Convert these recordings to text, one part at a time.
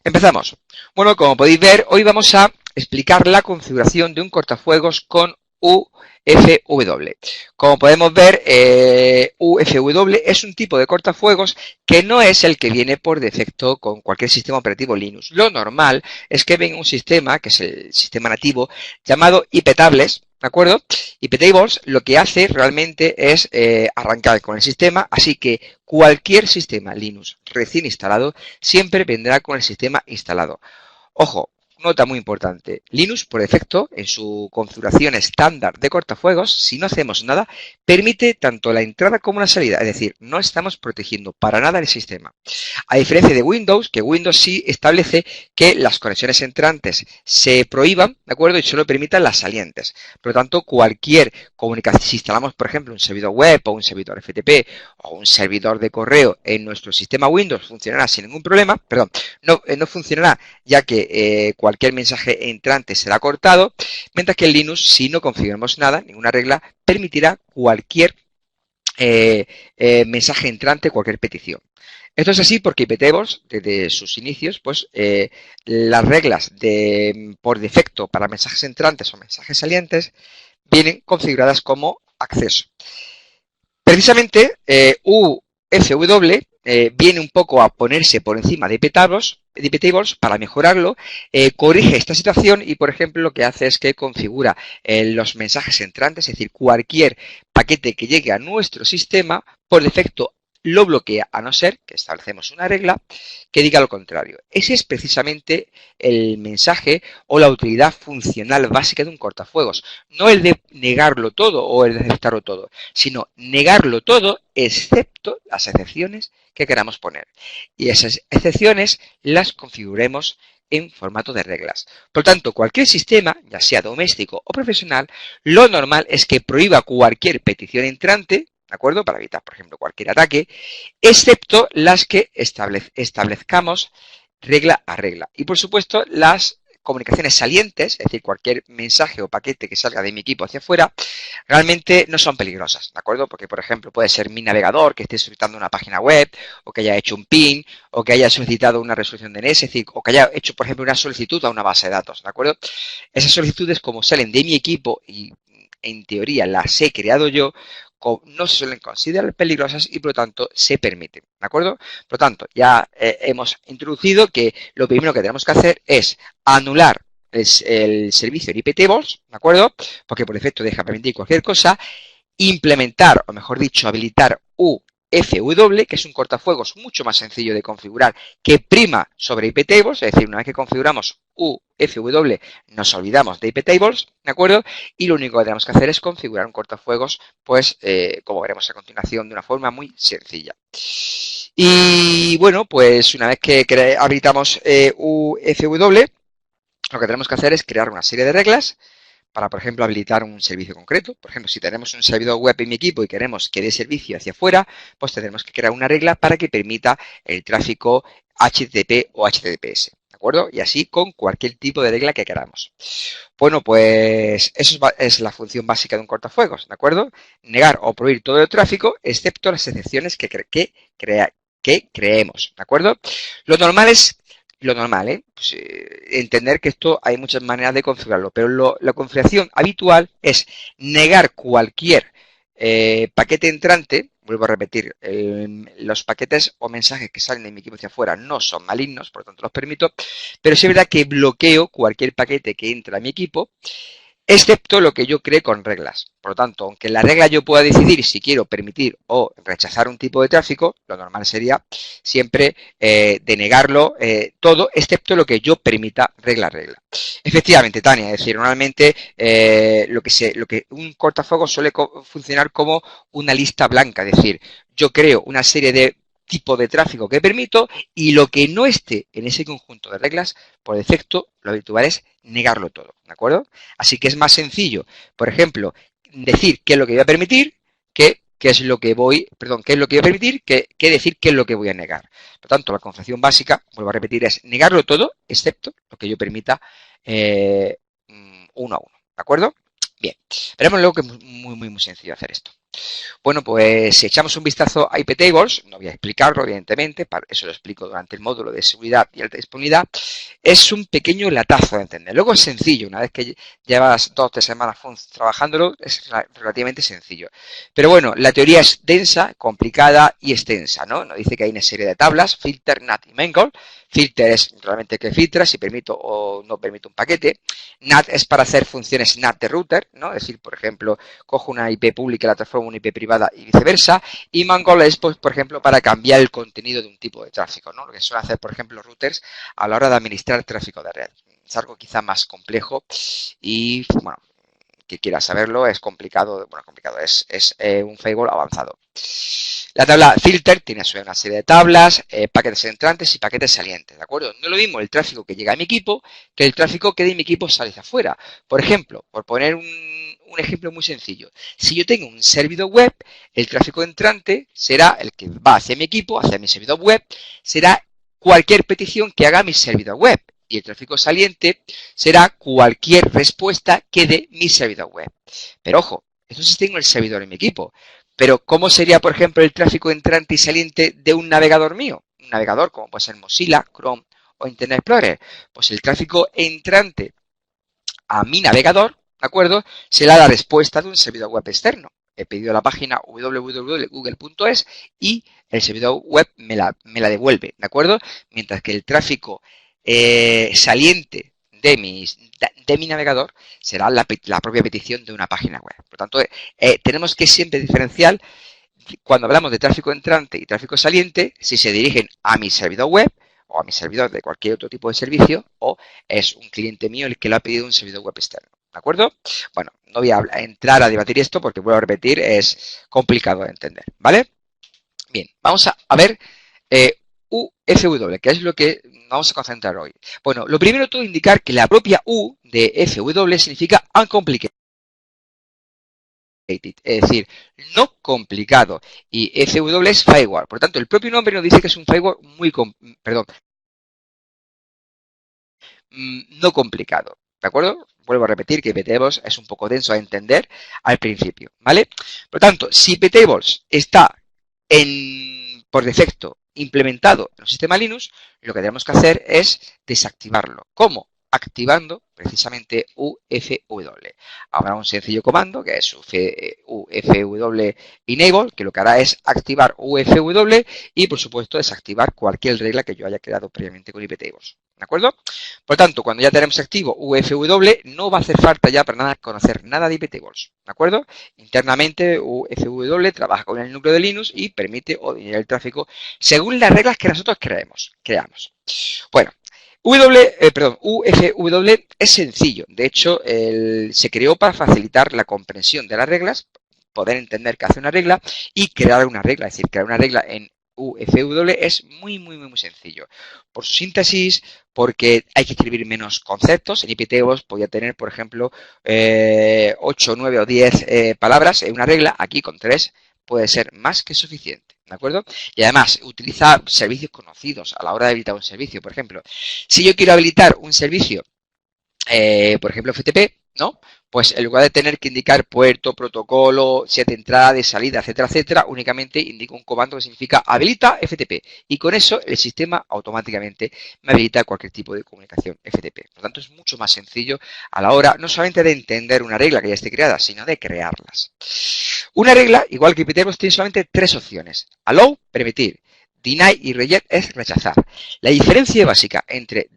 Empezamos. Bueno, como podéis ver, hoy vamos a explicar la configuración de un cortafuegos con UFW. Como podemos ver, UFW es un tipo de cortafuegos que no es el que viene por defecto con cualquier sistema operativo Linux. Lo normal es que venga un sistema, que es el sistema nativo, llamado iptables, ¿de acuerdo? iptables lo que hace realmente es arrancar con el sistema, así que cualquier sistema Linux recién instalado siempre vendrá con el sistema instalado. Ojo, nota muy importante. Linux, por defecto, en su configuración estándar de cortafuegos, si no hacemos nada, permite tanto la entrada como la salida. Es decir, no estamos protegiendo para nada el sistema. A diferencia de Windows, que Windows sí establece que las conexiones entrantes se prohíban, ¿de acuerdo? Y solo permitan las salientes. Por lo tanto, cualquier comunicación, si instalamos, por ejemplo, un servidor web o un servidor FTP o un servidor de correo en nuestro sistema Windows, funcionará sin ningún problema. Perdón, no funcionará ya que cualquier mensaje entrante será cortado, mientras que en Linux, si no configuramos nada, ninguna regla, permitirá cualquier mensaje entrante, cualquier petición. Esto es así porque iptables, desde sus inicios, pues las reglas por defecto para mensajes entrantes o mensajes salientes vienen configuradas como acceso. Precisamente, UFW viene un poco a ponerse por encima de iptables para mejorarlo, corrige esta situación y, por ejemplo, lo que hace es que configura los mensajes entrantes, es decir, cualquier paquete que llegue a nuestro sistema, por defecto lo bloquea, a no ser que establecemos una regla que diga lo contrario. Ese es precisamente el mensaje o la utilidad funcional básica de un cortafuegos. No el de negarlo todo o el de aceptarlo todo, sino negarlo todo excepto las excepciones que queramos poner. Y esas excepciones las configuremos en formato de reglas. Por tanto, cualquier sistema, ya sea doméstico o profesional, lo normal es que prohíba cualquier petición entrante, ¿de acuerdo? Para evitar, por ejemplo, cualquier ataque, excepto las que establezcamos regla a regla. Y, por supuesto, las comunicaciones salientes, es decir, cualquier mensaje o paquete que salga de mi equipo hacia afuera, realmente no son peligrosas, ¿de acuerdo? Porque, por ejemplo, puede ser mi navegador que esté solicitando una página web, o que haya hecho un PIN, o que haya solicitado una resolución de DNS, es decir, o que haya hecho, por ejemplo, una solicitud a una base de datos, ¿de acuerdo? Esas solicitudes, como salen de mi equipo y en teoría las he creado yo, no se suelen considerar peligrosas y por lo tanto se permiten, ¿de acuerdo? Por lo tanto, ya hemos introducido que lo primero que tenemos que hacer es anular el servicio en iptables, ¿de acuerdo? Porque por defecto deja permitir cualquier cosa, implementar, o mejor dicho, habilitar UFW, que es un cortafuegos mucho más sencillo de configurar, que prima sobre iptables, es decir, una vez que configuramos UFW nos olvidamos de iptables, ¿de acuerdo? Y lo único que tenemos que hacer es configurar un cortafuegos, pues como veremos a continuación, de una forma muy sencilla. Y bueno, pues una vez que habilitamos UFW, lo que tenemos que hacer es crear una serie de reglas para, por ejemplo, habilitar un servicio concreto. Por ejemplo, si tenemos un servidor web en mi equipo y queremos que dé servicio hacia afuera, pues tendremos que crear una regla para que permita el tráfico HTTP o HTTPS, ¿de acuerdo? Y así con cualquier tipo de regla que queramos. Bueno, pues eso es la función básica de un cortafuegos, ¿de acuerdo? Negar o prohibir todo el tráfico, excepto las excepciones que creemos, ¿de acuerdo? Lo normal, pues, entender que esto hay muchas maneras de configurarlo, pero la configuración habitual es negar cualquier paquete entrante. Vuelvo a repetir, los paquetes o mensajes que salen de mi equipo hacia afuera no son malignos, por lo tanto los permito, pero sí es verdad que bloqueo cualquier paquete que entra a mi equipo, excepto lo que yo cree con reglas. Por lo tanto, aunque en la regla yo pueda decidir si quiero permitir o rechazar un tipo de tráfico, lo normal sería siempre denegarlo todo, excepto lo que yo permita regla a regla. Efectivamente, Tania, es decir, normalmente lo que un cortafuegos suele funcionar como una lista blanca, es decir, yo creo una serie de tipo de tráfico que permito y lo que no esté en ese conjunto de reglas, por defecto, lo habitual es negarlo todo, ¿de acuerdo? Así que es más sencillo, por ejemplo, decir qué es lo que voy a permitir que qué es lo que voy a permitir que decir qué es lo que voy a negar. Por lo tanto, la configuración básica, vuelvo a repetir, es negarlo todo, excepto lo que yo permita uno a uno, ¿de acuerdo? Bien, veremos luego que es muy sencillo hacer esto. Bueno, pues si echamos un vistazo a iptables, no voy a explicarlo evidentemente, eso lo explico durante el módulo de seguridad y alta disponibilidad, es un pequeño latazo de entender. Luego es sencillo, una vez que llevas 2 o 3 semanas trabajándolo, es relativamente sencillo. Pero bueno, la teoría es densa, complicada y extensa, ¿no? Nos dice que hay una serie de tablas, filter, NAT y mangle. Filter es realmente que filtra, si permito o no permito un paquete. NAT es para hacer funciones NAT de router, ¿no? Es decir, por ejemplo, cojo una IP pública y la transformo en una IP privada y viceversa. Y mangle es, pues, por ejemplo, para cambiar el contenido de un tipo de tráfico, ¿no? Lo que suelen hacer, por ejemplo, los routers a la hora de administrar tráfico de red. Es algo quizá más complejo y, bueno, que quiera saberlo es complicado, bueno, complicado, es un firewall avanzado. La tabla filter tiene una serie de tablas, paquetes entrantes y paquetes salientes, ¿de acuerdo? No es lo mismo el tráfico que llega a mi equipo que el tráfico que de mi equipo sale hacia afuera. Por ejemplo, por poner un ejemplo muy sencillo, si yo tengo un servidor web, el tráfico entrante será el que va hacia mi equipo, hacia mi servidor web, será cualquier petición que haga mi servidor web. Y el tráfico saliente será cualquier respuesta que dé mi servidor web. Pero ojo, eso sí tengo el servidor en mi equipo. Pero ¿cómo sería, por ejemplo, el tráfico entrante y saliente de un navegador mío? Un navegador como puede ser Mozilla, Chrome o Internet Explorer. Pues el tráfico entrante a mi navegador, ¿de acuerdo? Será la respuesta de un servidor web externo. He pedido la página www.google.es y el servidor web me la devuelve, ¿de acuerdo? Mientras que el tráfico saliente de mi navegador será la propia petición de una página web. Por lo tanto, tenemos que siempre diferenciar cuando hablamos de tráfico entrante y tráfico saliente, si se dirigen a mi servidor web o a mi servidor de cualquier otro tipo de servicio, o es un cliente mío el que lo ha pedido un servidor web externo. ¿De acuerdo? Bueno, no voy a entrar a debatir esto porque, vuelvo a repetir, es complicado de entender. ¿Vale? Bien, vamos a ver UFW, que es lo que vamos a concentrar hoy. Bueno, lo primero de todo indicar que la propia U de FW significa uncomplicated. Es decir, no complicado. Y FW es firewall. Por lo tanto, el propio nombre nos dice que es un firewall no complicado. ¿De acuerdo? Vuelvo a repetir que iptables es un poco denso a entender al principio. ¿Vale? Por lo tanto, si iptables está por defecto implementado en un sistema Linux, lo que tenemos que hacer es desactivarlo. ¿Cómo? Activando precisamente UFW. Habrá un sencillo comando que es UFW enable, que lo que hará es activar UFW y, por supuesto, desactivar cualquier regla que yo haya creado previamente con iptables. ¿De acuerdo? Por lo tanto, cuando ya tenemos activo UFW, no va a hacer falta ya para nada conocer nada de iptables. ¿De acuerdo? Internamente, UFW trabaja con el núcleo de Linux y permite ordenar el tráfico según las reglas que nosotros creamos. Bueno, UFW es sencillo. De hecho, se creó para facilitar la comprensión de las reglas, poder entender qué hace una regla y crear una regla. Es decir, crear una regla en UFW es muy sencillo. Por su síntesis, porque hay que escribir menos conceptos. En iptables podía tener, por ejemplo, 8, 9 o 10 palabras en una regla. Aquí con 3 puede ser más que suficiente. ¿De acuerdo? Y además, utiliza servicios conocidos a la hora de habilitar un servicio. Por ejemplo, si yo quiero habilitar un servicio, por ejemplo, FTP, ¿no? Pues en lugar de tener que indicar puerto, protocolo, 7 entradas, de salida, etcétera, etcétera, únicamente indico un comando que significa habilita FTP. Y con eso el sistema automáticamente me habilita cualquier tipo de comunicación FTP. Por lo tanto, es mucho más sencillo a la hora no solamente de entender una regla que ya esté creada, sino de crearlas. Una regla, igual que iptables, tiene solamente 3 opciones. Allow, permitir. Deny y reject es rechazar. La diferencia básica entre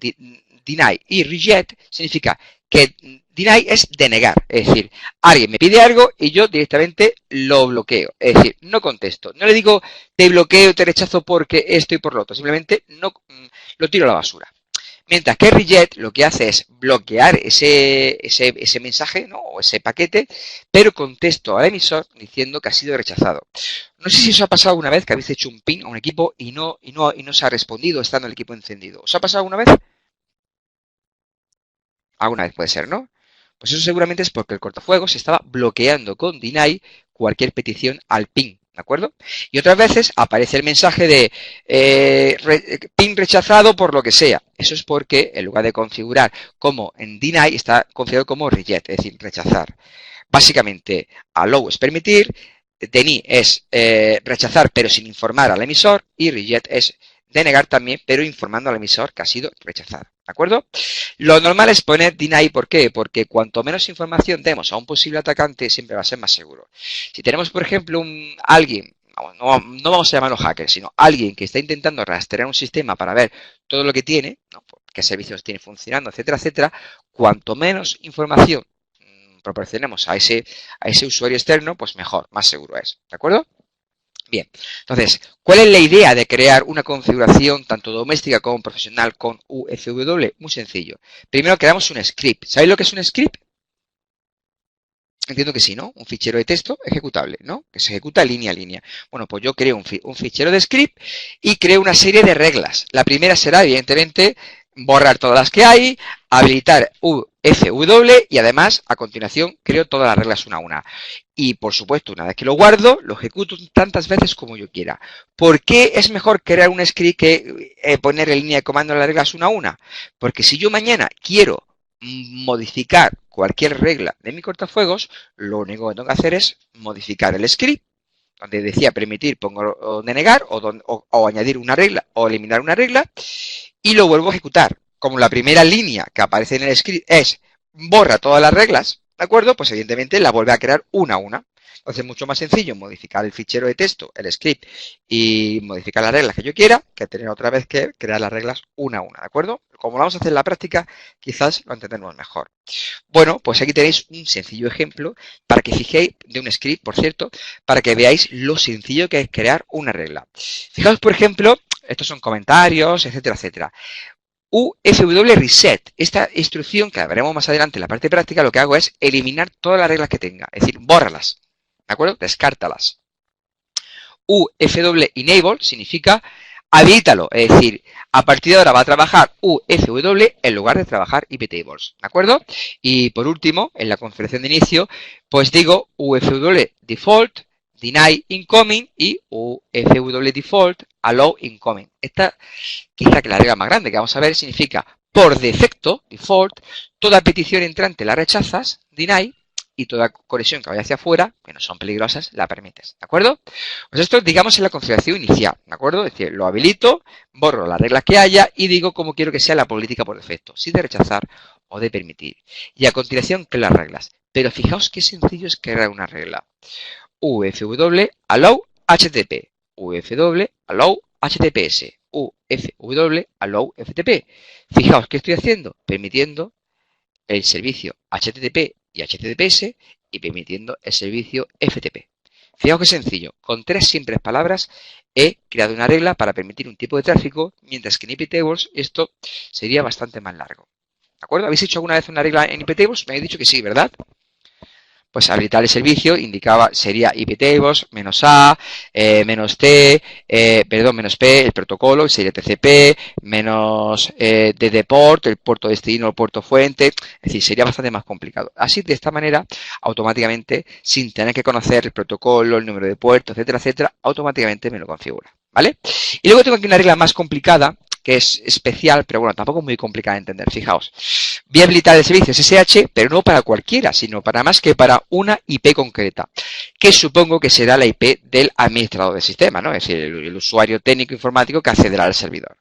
deny y reject significa que deny es denegar, es decir, alguien me pide algo y yo directamente lo bloqueo, es decir, no contesto, no le digo te bloqueo, te rechazo porque esto y por lo otro, simplemente no lo tiro a la basura. Mientras que reject lo que hace es bloquear ese mensaje, ¿no? O ese paquete, pero contesto al emisor diciendo que ha sido rechazado. No sé si eso ha pasado alguna vez que habéis hecho un ping a un equipo y no se ha respondido estando el equipo encendido. ¿Os ha pasado alguna vez? Alguna vez puede ser, ¿no? Pues eso seguramente es porque el cortafuegos estaba bloqueando con deny cualquier petición al ping, ¿de acuerdo? Y otras veces aparece el mensaje de ping rechazado por lo que sea. Eso es porque en lugar de configurar como en deny está configurado como reject, es decir, rechazar. Básicamente, allow es permitir, deny es rechazar pero sin informar al emisor y reject es denegar también pero informando al emisor que ha sido rechazado. ¿De acuerdo? Lo normal es poner deny, ¿por qué? Porque cuanto menos información demos a un posible atacante, siempre va a ser más seguro. Si tenemos, por ejemplo, alguien, no vamos a llamarlo hacker, sino alguien que está intentando rastrear un sistema para ver todo lo que tiene, ¿no? Qué servicios tiene funcionando, etcétera, etcétera, cuanto menos información proporcionemos a ese usuario externo, pues mejor, más seguro es. ¿De acuerdo? Bien, entonces, ¿cuál es la idea de crear una configuración tanto doméstica como profesional con UFW? Muy sencillo. Primero creamos un script. ¿Sabéis lo que es un script? Entiendo que sí, ¿no? Un fichero de texto ejecutable, ¿no? Que se ejecuta línea a línea. Bueno, pues yo creo un fichero de script y creo una serie de reglas. La primera será, evidentemente, borrar todas las que hay, habilitar UFW y además, a continuación, creo todas las reglas una a una. Y, por supuesto, una vez que lo guardo, lo ejecuto tantas veces como yo quiera. ¿Por qué es mejor crear un script que poner en línea de comando las reglas una a una? Porque si yo mañana quiero modificar cualquier regla de mi cortafuegos, lo único que tengo que hacer es modificar el script, donde decía permitir, pongo denegar o añadir una regla o eliminar una regla y lo vuelvo a ejecutar. Como la primera línea que aparece en el script es borra todas las reglas, ¿de acuerdo? Pues evidentemente la vuelve a crear una a una. Entonces es mucho más sencillo modificar el fichero de texto, el script, y modificar las reglas que yo quiera, que tener otra vez que crear las reglas una a una, ¿de acuerdo? Como lo vamos a hacer en la práctica, quizás lo entendemos mejor. Bueno, pues aquí tenéis un sencillo ejemplo para que fijéis, de un script, por cierto, para que veáis lo sencillo que es crear una regla. Fijaos, por ejemplo, estos son comentarios, etcétera, etcétera. UFW reset, esta instrucción que veremos más adelante en la parte práctica, lo que hago es eliminar todas las reglas que tenga, es decir, bórralas, ¿de acuerdo? Descártalas. UFW enable significa habilitalo, es decir, a partir de ahora va a trabajar UFW en lugar de trabajar iptables, ¿de acuerdo? Y por último, en la configuración de inicio, pues digo UFW default, deny incoming y UFW default, allow incoming. Esta, quizá que la regla más grande que vamos a ver, significa por defecto, default, toda petición entrante la rechazas, deny, y toda conexión que vaya hacia afuera, que no son peligrosas, la permites, ¿de acuerdo? Pues esto, digamos, es la configuración inicial, ¿de acuerdo? Es decir, lo habilito, borro las reglas que haya y digo cómo quiero que sea la política por defecto, si de rechazar o de permitir. Y a continuación, creo las reglas. Pero fijaos qué sencillo es crear una regla. UFW allow HTTP, UFW allow HTTPS, UFW allow FTP. Fijaos qué estoy haciendo, permitiendo el servicio HTTP y HTTPS y permitiendo el servicio FTP. Fijaos qué sencillo, con 3 simples palabras he creado una regla para permitir un tipo de tráfico, mientras que en iptables esto sería bastante más largo. ¿De acuerdo? ¿Habéis hecho alguna vez una regla en iptables? Me habéis dicho que sí, ¿verdad? Pues habilitar el servicio sería iptables menos A, menos T, menos P, el protocolo, sería TCP, menos DD-port, el puerto destino, el puerto fuente, es decir, sería bastante más complicado. Así, de esta manera, automáticamente, sin tener que conocer el protocolo, el número de puertos, etcétera, etcétera, automáticamente me lo configura, ¿vale? Y luego tengo aquí una regla más complicada, que es especial, pero bueno, tampoco muy complicada de entender. Fijaos, voy a habilitar el servicio SSH, pero no para cualquiera, sino para más que para una IP concreta, que supongo que será la IP del administrador del sistema, ¿no? Es decir, el usuario técnico informático que accederá al servidor.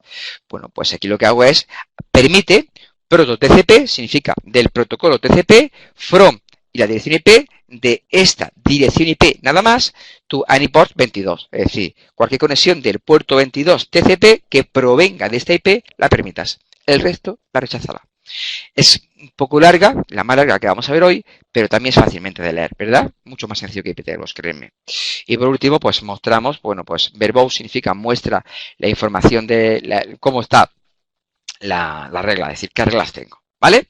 Bueno, pues aquí lo que hago es, permite proto TCP, significa del protocolo TCP, from y la dirección IP de esta dirección IP nada más to any port 22. Es decir, cualquier conexión del puerto 22 TCP que provenga de esta IP la permitas. El resto la rechazará. Es un poco larga, la más larga que vamos a ver hoy, pero también es fácilmente de leer, ¿verdad? Mucho más sencillo que iptables, créanme. Y por último, pues mostramos, bueno, pues verbose significa muestra la información de cómo está la regla, es decir, qué reglas tengo, ¿vale?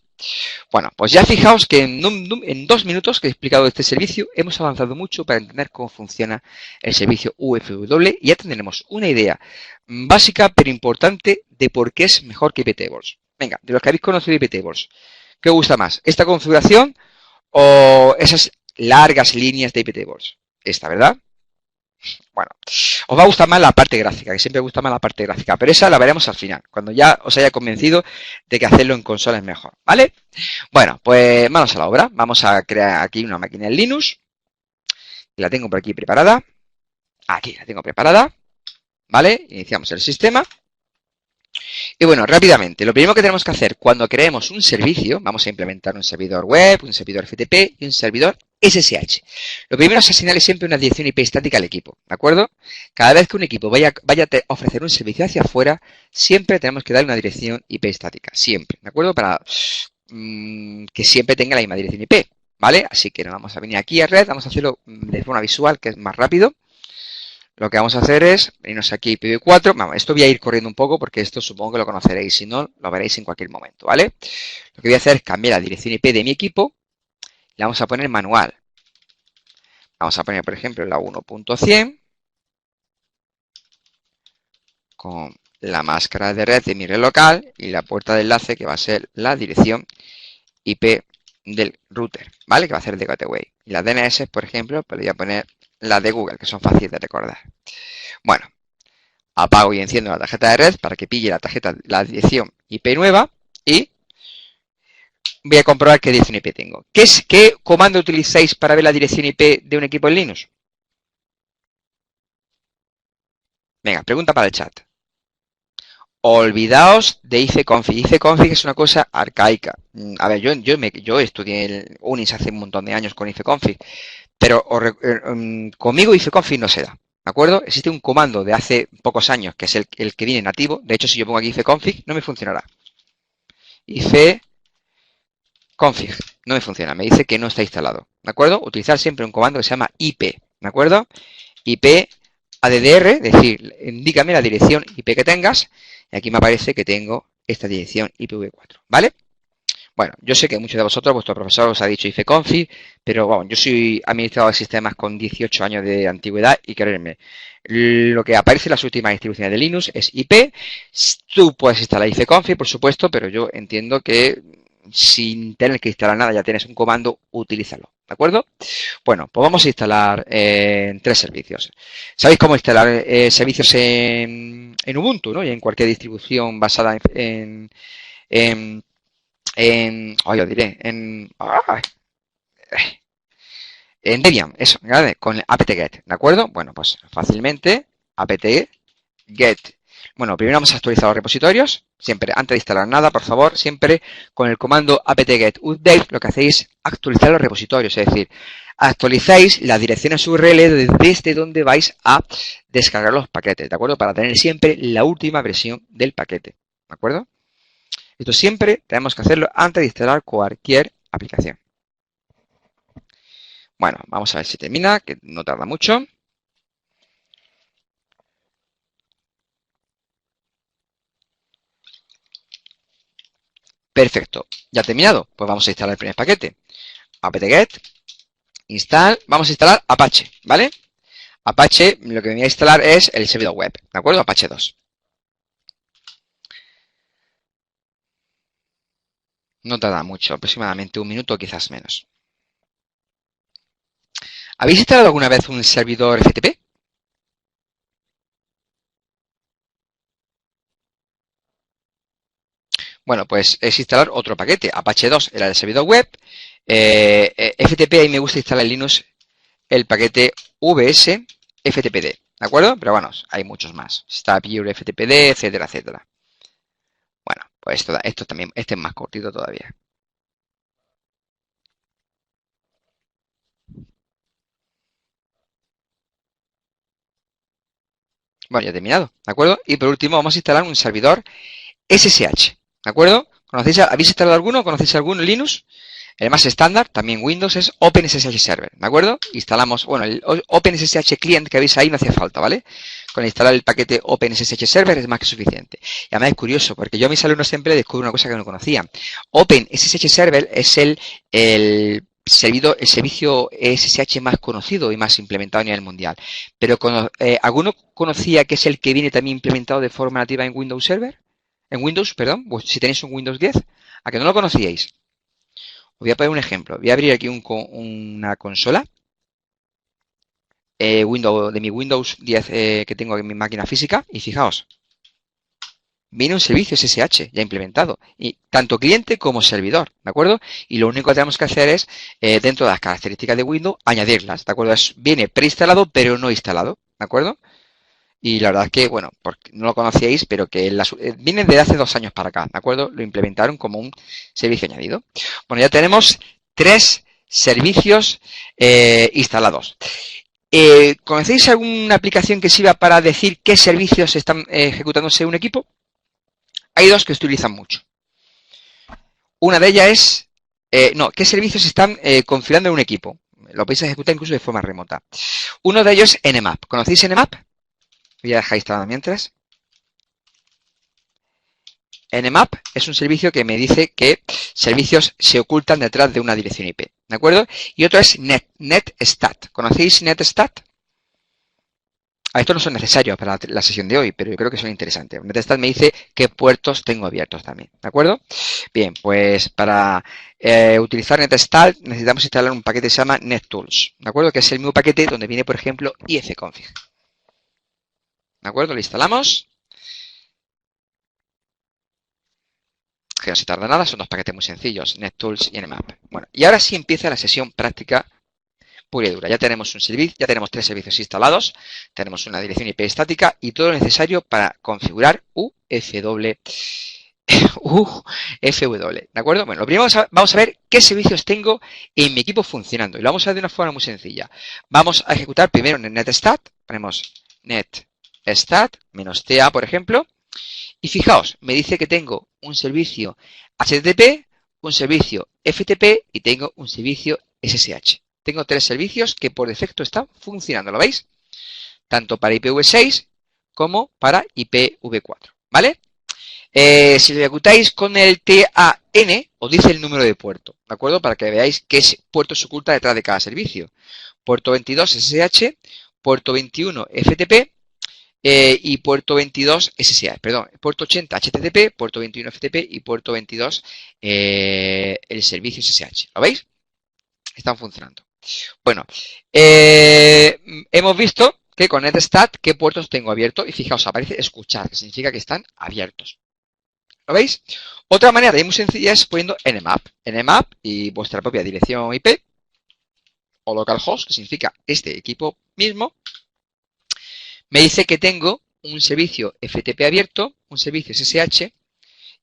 Bueno, pues ya fijaos que en 2 minutos que he explicado este servicio hemos avanzado mucho para entender cómo funciona el servicio UFW y ya tendremos una idea básica pero importante de por qué es mejor que iptables. Venga, de los que habéis conocido iptables, ¿qué os gusta más? ¿Esta configuración o esas largas líneas de iptables? Esta, ¿verdad? Bueno, os va a gustar más la parte gráfica, que siempre gusta más la parte gráfica, pero esa la veremos al final, cuando ya os haya convencido de que hacerlo en consola es mejor, ¿vale? Bueno, pues manos a la obra. Vamos a crear aquí una máquina en Linux. La tengo por aquí preparada. Aquí la tengo preparada, ¿vale? Iniciamos el sistema. Y bueno, rápidamente, lo primero que tenemos que hacer cuando creemos un servicio, vamos a implementar un servidor web, un servidor FTP y un servidor SSH. Lo primero es asignarle siempre una dirección IP estática al equipo, ¿de acuerdo? Cada vez que un equipo vaya a ofrecer un servicio hacia afuera, siempre tenemos que darle una dirección IP estática, siempre, ¿de acuerdo? Para que siempre tenga la misma dirección IP, ¿vale? Así que nos vamos a venir aquí a red, vamos a hacerlo de forma visual, que es más rápido. Lo que vamos a hacer es venirnos aquí a IPv4. Vamos, esto voy a ir corriendo un poco porque esto supongo que lo conoceréis. Si no, lo veréis en cualquier momento, ¿vale? Lo que voy a hacer es cambiar la dirección IP de mi equipo. Le vamos a poner manual. Vamos a poner, por ejemplo, la 1.100 con la máscara de red de mi red local y la puerta de enlace que va a ser la dirección IP del router, ¿vale? Que va a ser de gateway. Y las DNS, por ejemplo, pues le voy a poner las de Google, que son fáciles de recordar. Bueno, apago y enciendo la tarjeta de red para que pille la dirección IP nueva y voy a comprobar qué dirección IP tengo. ¿Qué comando utilizáis para ver la dirección IP de un equipo en Linux? Venga, pregunta para el chat. Olvidaos de ifconfig. Ifconfig es una cosa arcaica. A ver, yo estudié Unix hace un montón de años con ifconfig, pero conmigo ifconfig no se da. ¿De acuerdo? Existe un comando de hace pocos años que es el que viene nativo. De hecho, si yo pongo aquí ifconfig, no me funcionará. ifconfig no me funciona. Me dice que no está instalado. ¿De acuerdo? Utilizar siempre un comando que se llama IP. ¿De acuerdo? IP ADDR, es decir, indícame la dirección IP que tengas. Y aquí me aparece que tengo esta dirección IPv4, ¿vale? Bueno, yo sé que muchos de vosotros, vuestro profesor os ha dicho ifconfig, pero bueno, yo soy administrador de sistemas con 18 años de antigüedad y creedme, lo que aparece en las últimas distribuciones de Linux es IP. Tú puedes instalar ifconfig, por supuesto, pero yo entiendo que sin tener que instalar nada, ya tienes un comando, utilízalo, ¿de acuerdo? Bueno, pues vamos a instalar 3 servicios. ¿Sabéis cómo instalar servicios en Ubuntu, ¿no? Y en cualquier distribución basada en Debian, eso, ¿vale? Con apt-get, ¿de acuerdo? Bueno, pues fácilmente apt-get. Bueno, primero vamos a actualizar los repositorios. Siempre, antes de instalar nada, por favor, siempre con el comando apt-get update, lo que hacéis es actualizar los repositorios, es decir, actualizáis las direcciones URL desde donde vais a descargar los paquetes, ¿de acuerdo? Para tener siempre la última versión del paquete, ¿de acuerdo? Esto siempre tenemos que hacerlo antes de instalar cualquier aplicación. Bueno, vamos a ver si termina, que no tarda mucho. Perfecto, ya ha terminado. Pues vamos a instalar el primer paquete. apt-get, install, vamos a instalar Apache, ¿vale? Apache, lo que me voy a instalar es el servidor web, ¿de acuerdo? Apache 2. No tarda mucho, aproximadamente un minuto o quizás menos. ¿Habéis instalado alguna vez un servidor FTP? Bueno, pues es instalar otro paquete. Apache 2 era el servidor web. FTP, ahí me gusta instalar en Linux el paquete VS FTPD, ¿de acuerdo? Pero bueno, hay muchos más. Está Pure FTPD, etcétera, etcétera. Bueno, pues esto también, este es más cortito todavía. Bueno, ya he terminado, ¿de acuerdo? Y por último vamos a instalar un servidor SSH, ¿de acuerdo? ¿Habéis instalado alguno? ¿Conocéis alguno en Linux? El más estándar, también Windows, es OpenSSH Server, ¿de acuerdo? Instalamos, bueno, el OpenSSH Client que veis ahí no hacía falta, ¿vale? Con instalar el paquete OpenSSH Server es más que suficiente. Y además es curioso, porque yo a mis alumnos siempre les descubro una cosa que no conocían. OpenSSH Server es el servicio SSH más conocido y más implementado a nivel mundial. Pero ¿alguno conocía que es el que viene también implementado de forma nativa en Windows Server? En Windows, perdón, pues si tenéis un Windows 10, ¿a que no lo conocíais? Os voy a poner un ejemplo. Voy a abrir aquí una consola. de mi Windows 10 que tengo en mi máquina física y fijaos, viene un servicio SSH ya implementado, y tanto cliente como servidor, ¿de acuerdo? Y lo único que tenemos que hacer es, dentro de las características de Windows, añadirlas, ¿de acuerdo? Viene preinstalado, pero no instalado, ¿de acuerdo? Y la verdad es que, bueno, porque no lo conocíais, pero que vienen de hace 2 años para acá, ¿de acuerdo? Lo implementaron como un servicio añadido. Bueno, ya tenemos 3 servicios instalados. ¿Conocéis alguna aplicación que sirva para decir qué servicios están ejecutándose en un equipo? Hay 2 que se utilizan mucho. Una de ellas es, ¿qué servicios están configurando en un equipo? Lo podéis ejecutar incluso de forma remota. Uno de ellos es Nmap. ¿Conocéis Nmap? Voy a dejar instalado mientras. Nmap es un servicio que me dice que servicios se ocultan detrás de una dirección IP, ¿de acuerdo? Y otro es netstat. ¿Conocéis netstat? Estos no son necesarios para la sesión de hoy, pero yo creo que son interesantes. Netstat me dice qué puertos tengo abiertos también, ¿de acuerdo? Bien, pues para utilizar netstat necesitamos instalar un paquete que se llama nettools, ¿de acuerdo? Que es el mismo paquete donde viene, por ejemplo, ifconfig. ¿De acuerdo? Lo instalamos. Que no se tarda nada, son 2 paquetes muy sencillos, nettools y nmap. Bueno, y ahora sí empieza la sesión práctica pura y dura. Ya tenemos un servicio, ya tenemos 3 servicios instalados, tenemos una dirección IP estática y todo lo necesario para configurar UFW. ¿De acuerdo? Bueno, lo primero vamos a ver qué servicios tengo en mi equipo funcionando. Y lo vamos a ver de una forma muy sencilla. Vamos a ejecutar primero en netstat, ponemos netstat -ta, por ejemplo. Y fijaos, me dice que tengo un servicio HTTP, un servicio FTP y tengo un servicio SSH. Tengo 3 servicios que por defecto están funcionando, ¿lo veis? Tanto para IPv6 como para IPv4, ¿vale? Si lo ejecutáis con el TAN, os dice el número de puerto, ¿de acuerdo? Para que veáis qué puerto se oculta detrás de cada servicio. Puerto 22 SSH, puerto 21 FTP, y puerto 22 SSH, perdón, puerto 80 HTTP, puerto 21 FTP y puerto 22 el servicio SSH. ¿Lo veis? Están funcionando. Bueno, hemos visto que con netstat qué puertos tengo abiertos y fijaos, aparece escuchar, que significa que están abiertos. ¿Lo veis? Otra manera muy sencilla es poniendo nmap y vuestra propia dirección IP o localhost, que significa este equipo mismo. Me dice que tengo un servicio FTP abierto, un servicio SSH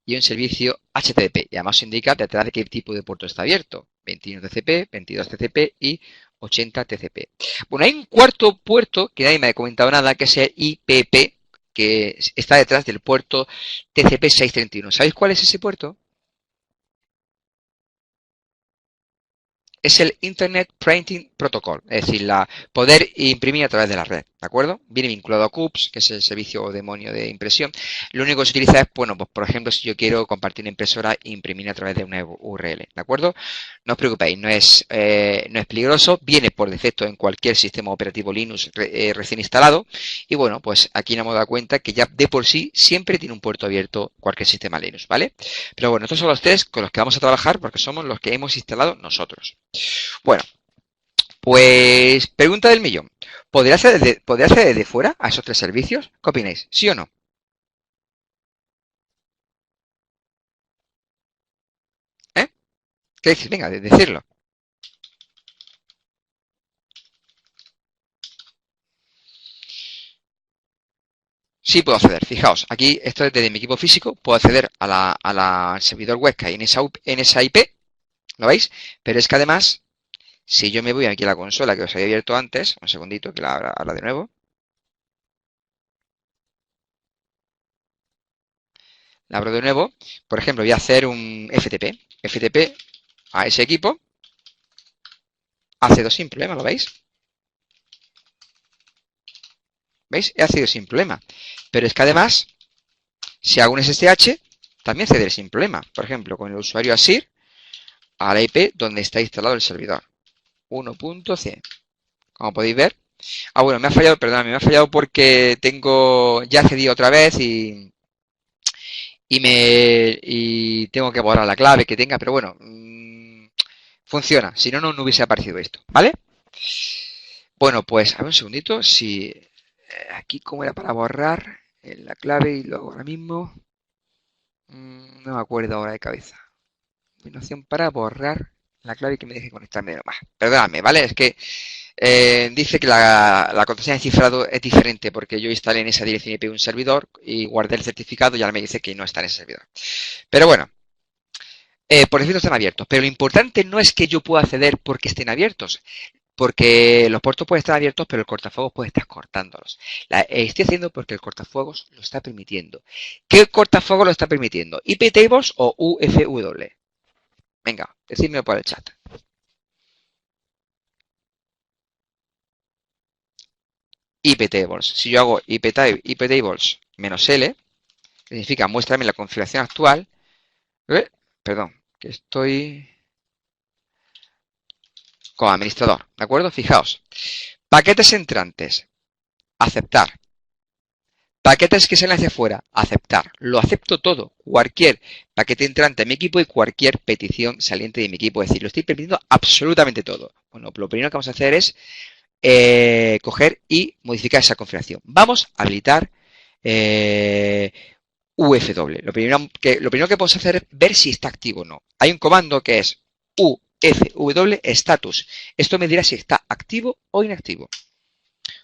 y un servicio HTTP. Y además indica detrás de qué tipo de puerto está abierto. 21 TCP, 22 TCP y 80 TCP. Bueno, hay un cuarto puerto que nadie me ha comentado nada, que es el IPP, que está detrás del puerto TCP 631. ¿Sabéis cuál es ese puerto? Es el Internet Printing Protocol, es decir, poder imprimir a través de la red, ¿de acuerdo? Viene vinculado a CUPS, que es el servicio demonio de impresión. Lo único que se utiliza es, bueno, pues por ejemplo, si yo quiero compartir una impresora e imprimir a través de una URL, ¿de acuerdo? No os preocupéis, no es peligroso, viene por defecto en cualquier sistema operativo Linux recién instalado y bueno, pues aquí nos hemos dado cuenta que ya de por sí siempre tiene un puerto abierto cualquier sistema Linux, ¿vale? Pero bueno, estos son los 3 con los que vamos a trabajar porque somos los que hemos instalado nosotros. Bueno, pues pregunta del millón. ¿Podría acceder desde fuera a esos 3 servicios? ¿Qué opináis? ¿Sí o no? ¿Eh? ¿Qué decís? Venga, decirlo. Sí puedo acceder. Fijaos, aquí esto es desde mi equipo físico. Puedo acceder al servidor web que hay en esa IP. ¿Lo veis? Pero es que además, si yo me voy aquí a la consola que os había abierto antes, un segundito que la abra de nuevo. La abro de nuevo. Por ejemplo, voy a hacer un FTP. FTP a ese equipo. Accedo sin problema, ¿lo veis? ¿Veis? He accedido sin problema. Pero es que además, si hago un SSH, también accederé sin problema. Por ejemplo, con el usuario ASIR a la IP donde está instalado el servidor. 1.c. Como podéis ver. Ah, bueno, me ha fallado, perdón, me ha fallado porque ya accedí otra vez y tengo que borrar la clave que tenga, pero bueno, funciona. Si no, no hubiese aparecido esto, ¿vale? Bueno, pues a ver un segundito, si aquí como era para borrar la clave y luego ahora mismo no me acuerdo ahora de cabeza. Combinación para borrar la clave que me deje conectarme. Perdóname, ¿vale? Es que dice que la contraseña de cifrado es diferente porque yo instalé en esa dirección IP un servidor y guardé el certificado y ahora me dice que no está en ese servidor. Pero bueno, por defecto están abiertos. Pero lo importante no es que yo pueda acceder porque estén abiertos. Porque los puertos pueden estar abiertos, pero el cortafuegos puede estar cortándolos. Estoy haciendo porque el cortafuegos lo está permitiendo. ¿Qué cortafuegos lo está permitiendo? ¿IP-tables o UFW? Venga, decídmelo por el chat. IP-tables. Si yo hago IP-tables -L, que significa muéstrame la configuración actual. Perdón, que estoy como administrador, ¿de acuerdo? Fijaos. Paquetes entrantes, aceptar. Paquetes que salen hacia afuera, aceptar. Lo acepto todo. Cualquier paquete entrante a mi equipo y cualquier petición saliente de mi equipo. Es decir, lo estoy permitiendo absolutamente todo. Bueno, lo primero que vamos a hacer es coger y modificar esa configuración. Vamos a habilitar UFW. Lo primero que podemos hacer es ver si está activo o no. Hay un comando que es UFW status. Esto me dirá si está activo o inactivo.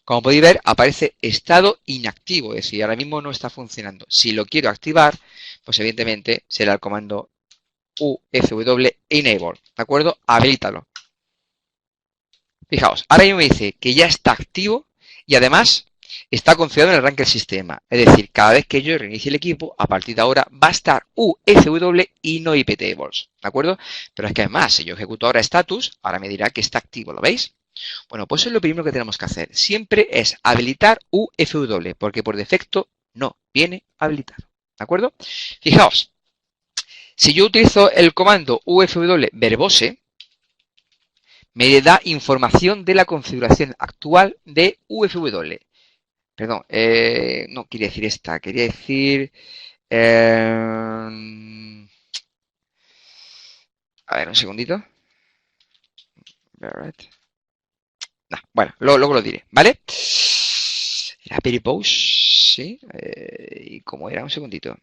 Como podéis ver, aparece estado inactivo, es decir, ahora mismo no está funcionando. Si lo quiero activar, pues evidentemente será el comando UFW enable, ¿de acuerdo? Habilítalo. Fijaos, ahora mismo me dice que ya está activo y además está configurado en el arranque del sistema. Es decir, cada vez que yo reinicie el equipo, a partir de ahora va a estar UFW y no IP-tables, ¿de acuerdo? Pero es que además, si yo ejecuto ahora status, ahora me dirá que está activo, ¿lo veis? Bueno, pues eso es lo primero que tenemos que hacer. Siempre es habilitar UFW, porque por defecto no viene habilitado. ¿De acuerdo? Fijaos, si yo utilizo el comando UFW verbose, me da información de la configuración actual de UFW. Perdón, no quería decir esta, quería decir... a ver, un segundito. Bueno, luego lo diré, ¿vale? Era Peripose, sí. ¿Y cómo era? Un segundito.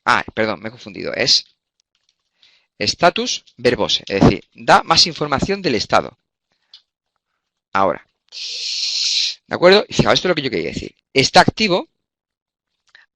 Ah, perdón, me he confundido. Es status verbose, es decir, da más información del estado. Ahora. ¿De acuerdo? Y fijaos, esto es lo que yo quería decir. Está activo.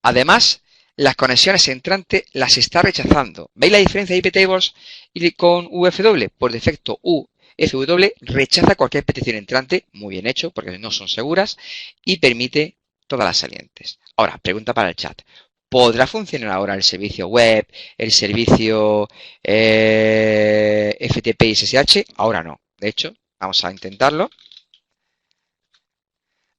Además, las conexiones entrantes las está rechazando. ¿Veis la diferencia de IP-tables y con UFW? Por defecto, UFW rechaza cualquier petición entrante, muy bien hecho, porque no son seguras, y permite todas las salientes. Ahora, pregunta para el chat. ¿Podrá funcionar ahora el servicio web, el servicio FTP y SSH? Ahora no. De hecho, vamos a intentarlo.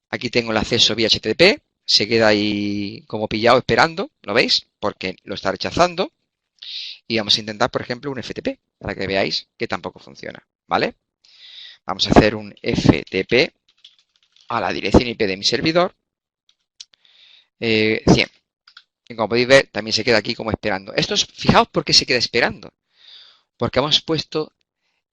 Aquí tengo el acceso vía HTTP. Se queda ahí como pillado esperando, ¿lo veis? Porque lo está rechazando. Y vamos a intentar, por ejemplo, un FTP, para que veáis que tampoco funciona, ¿vale? Vamos a hacer un FTP a la dirección IP de mi servidor, 100. Y como podéis ver, también se queda aquí como esperando. Esto es, fijaos por qué se queda esperando. Porque hemos puesto,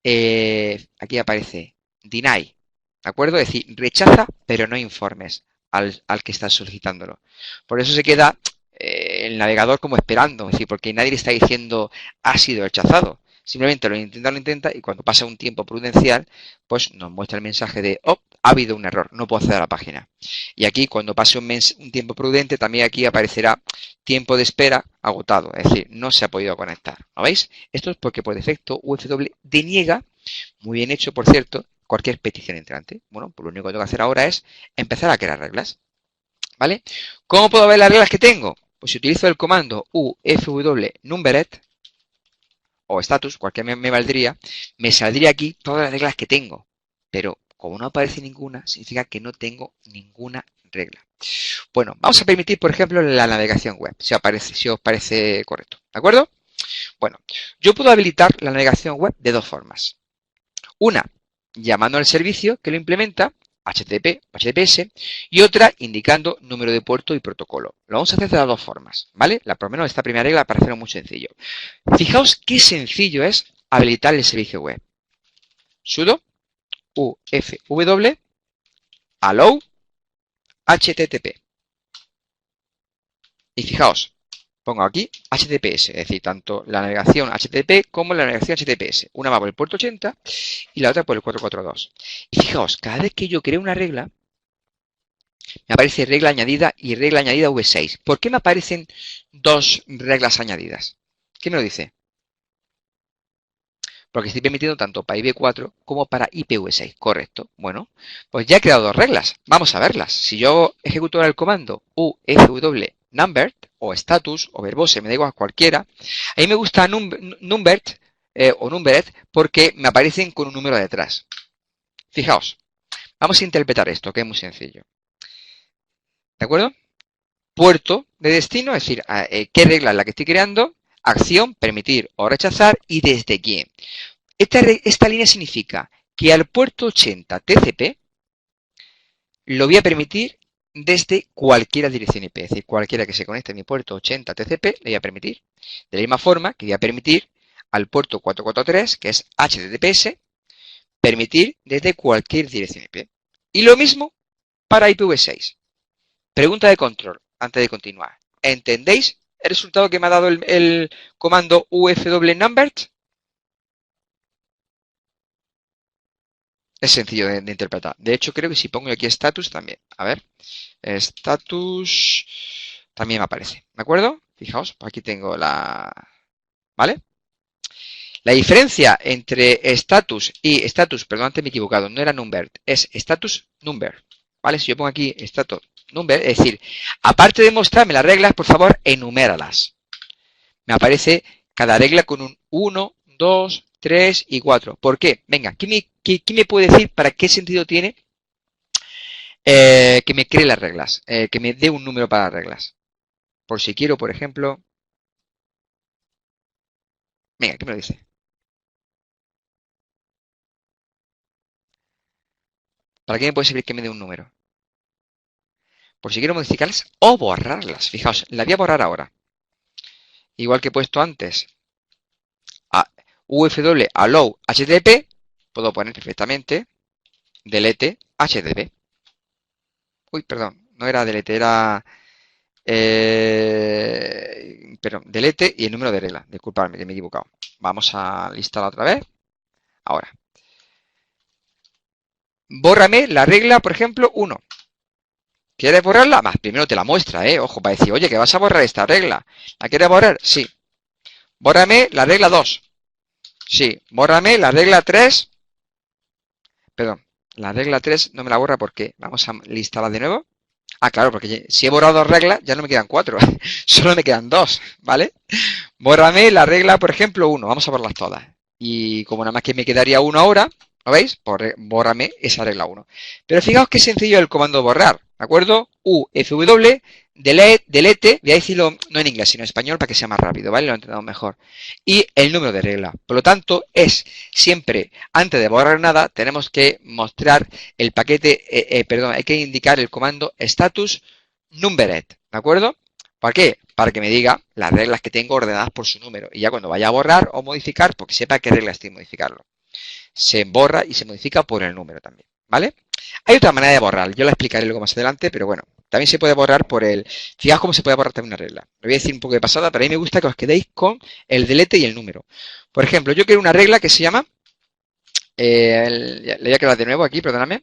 aquí aparece deny, ¿de acuerdo? Es decir, rechaza, pero no informes al que está solicitándolo. Por eso se queda el navegador como esperando, es decir, porque nadie le está diciendo ha sido rechazado. Simplemente lo intenta y cuando pasa un tiempo prudencial, pues nos muestra el mensaje de oh, ha habido un error, no puedo acceder a la página. Y aquí cuando pase un tiempo prudente, también aquí aparecerá tiempo de espera agotado, es decir, no se ha podido conectar. ¿Lo veis? Esto es porque por defecto UFW deniega, muy bien hecho por cierto, cualquier petición entrante. Bueno, pues lo único que tengo que hacer ahora es empezar a crear reglas. ¿Vale? ¿Cómo puedo ver las reglas que tengo? Pues si utilizo el comando UFW numbered o status, cualquiera me valdría, me saldría aquí todas las reglas que tengo. Pero como no aparece ninguna, significa que no tengo ninguna regla. Bueno, vamos a permitir, por ejemplo, la navegación web, si os parece correcto. ¿De acuerdo? Bueno, yo puedo habilitar la navegación web de dos formas. Una, llamando al servicio que lo implementa, HTTP o HTTPS, y otra indicando número de puerto y protocolo. Lo vamos a hacer de las dos formas, ¿vale? Por lo menos esta primera regla para hacerlo muy sencillo. Fijaos qué sencillo es habilitar el servicio web. Sudo UFW allow HTTP. Y fijaos, pongo aquí HTTPS, es decir, tanto la navegación HTTP como la navegación HTTPS. Una va por el puerto 80 y la otra por el 442. Y fijaos, cada vez que yo creo una regla, me aparece regla añadida y regla añadida V6. ¿Por qué me aparecen dos reglas añadidas? ¿Qué me lo dice? Porque estoy permitiendo tanto para IPv4 como para IPv6, correcto. Bueno, pues ya he creado dos reglas. Vamos a verlas. Si yo ejecuto ahora el comando ufw numbered o status o verbose, me da igual cualquiera, a mí me gusta numbered o numbered porque me aparecen con un número detrás. Fijaos, vamos a interpretar esto, que es muy sencillo. ¿De acuerdo? Puerto de destino, es decir, qué regla es la que estoy creando, acción, permitir o rechazar y desde quién. Esta línea significa que al puerto 80 TCP lo voy a permitir desde cualquier dirección IP, es decir, cualquiera que se conecte a mi puerto 80 TCP le voy a permitir. De la misma forma que voy a permitir al puerto 443, que es HTTPS, permitir desde cualquier dirección IP. Y lo mismo para IPv6. Pregunta de control, antes de continuar. ¿Entendéis el resultado que me ha dado el comando ufw numbered? Es sencillo de interpretar. De hecho, creo que si pongo aquí status también. A ver, status también me aparece. ¿De acuerdo? Fijaos, aquí tengo la... ¿Vale? La diferencia entre status y status, perdón, antes me he equivocado, no era numbered, es status number. ¿Vale? Si yo pongo aquí status number, es decir, aparte de mostrarme las reglas, por favor, enuméralas. Me aparece cada regla con un 1, 2, 3 y 4. ¿Por qué? Venga, ¿quién me puede decir para qué sentido tiene que me cree las reglas? Que me dé un número para las reglas. Por si quiero, por ejemplo... Venga, ¿qué me lo dice? ¿Para qué me puede servir que me dé un número? Por si quiero modificarlas o borrarlas. Fijaos, la voy a borrar ahora. Igual que he puesto antes a ufw allow http, puedo poner perfectamente delete http. Uy, perdón, no era delete, era... perdón, delete y el número de regla. Disculpadme, que me he equivocado. Vamos a listarla otra vez. Ahora. Bórrame la regla, por ejemplo, 1. ¿Quieres borrarla? Más, primero te la muestra, ojo, para decir, oye, que vas a borrar esta regla. ¿La quieres borrar? Sí. Bórrame la regla 2. Sí. Bórrame la regla 3. Perdón, la regla 3 no me la borra porque vamos a listarla de nuevo. Ah, claro, porque si he borrado 2 reglas, ya no me quedan 4. Solo me quedan 2, ¿vale? Bórrame la regla, por ejemplo, 1. Vamos a borrarlas todas. Y como nada más que me quedaría 1 ahora, ¿lo veis? Bórrame esa regla 1. Pero fijaos qué sencillo es el comando borrar, ¿de acuerdo? ufw, delete, voy a decirlo no en inglés, sino en español para que sea más rápido, ¿vale? Lo entendamos mejor. Y el número de regla. Por lo tanto, es siempre, antes de borrar nada, tenemos que mostrar el paquete, perdón, hay que indicar el comando status numbered, ¿de acuerdo? ¿Para qué? Para que me diga las reglas que tengo ordenadas por su número. Y ya cuando vaya a borrar o modificar, porque sepa qué regla estoy modificando. Se borra y se modifica por el número también, ¿vale? Hay otra manera de borrar, yo la explicaré luego más adelante, pero bueno, también se puede borrar por el... Fijaos cómo se puede borrar también una regla. Lo voy a decir un poco de pasada, pero a mí me gusta que os quedéis con el delete y el número. Por ejemplo, yo quiero una regla que se llama... le voy a crear de nuevo aquí, perdóname.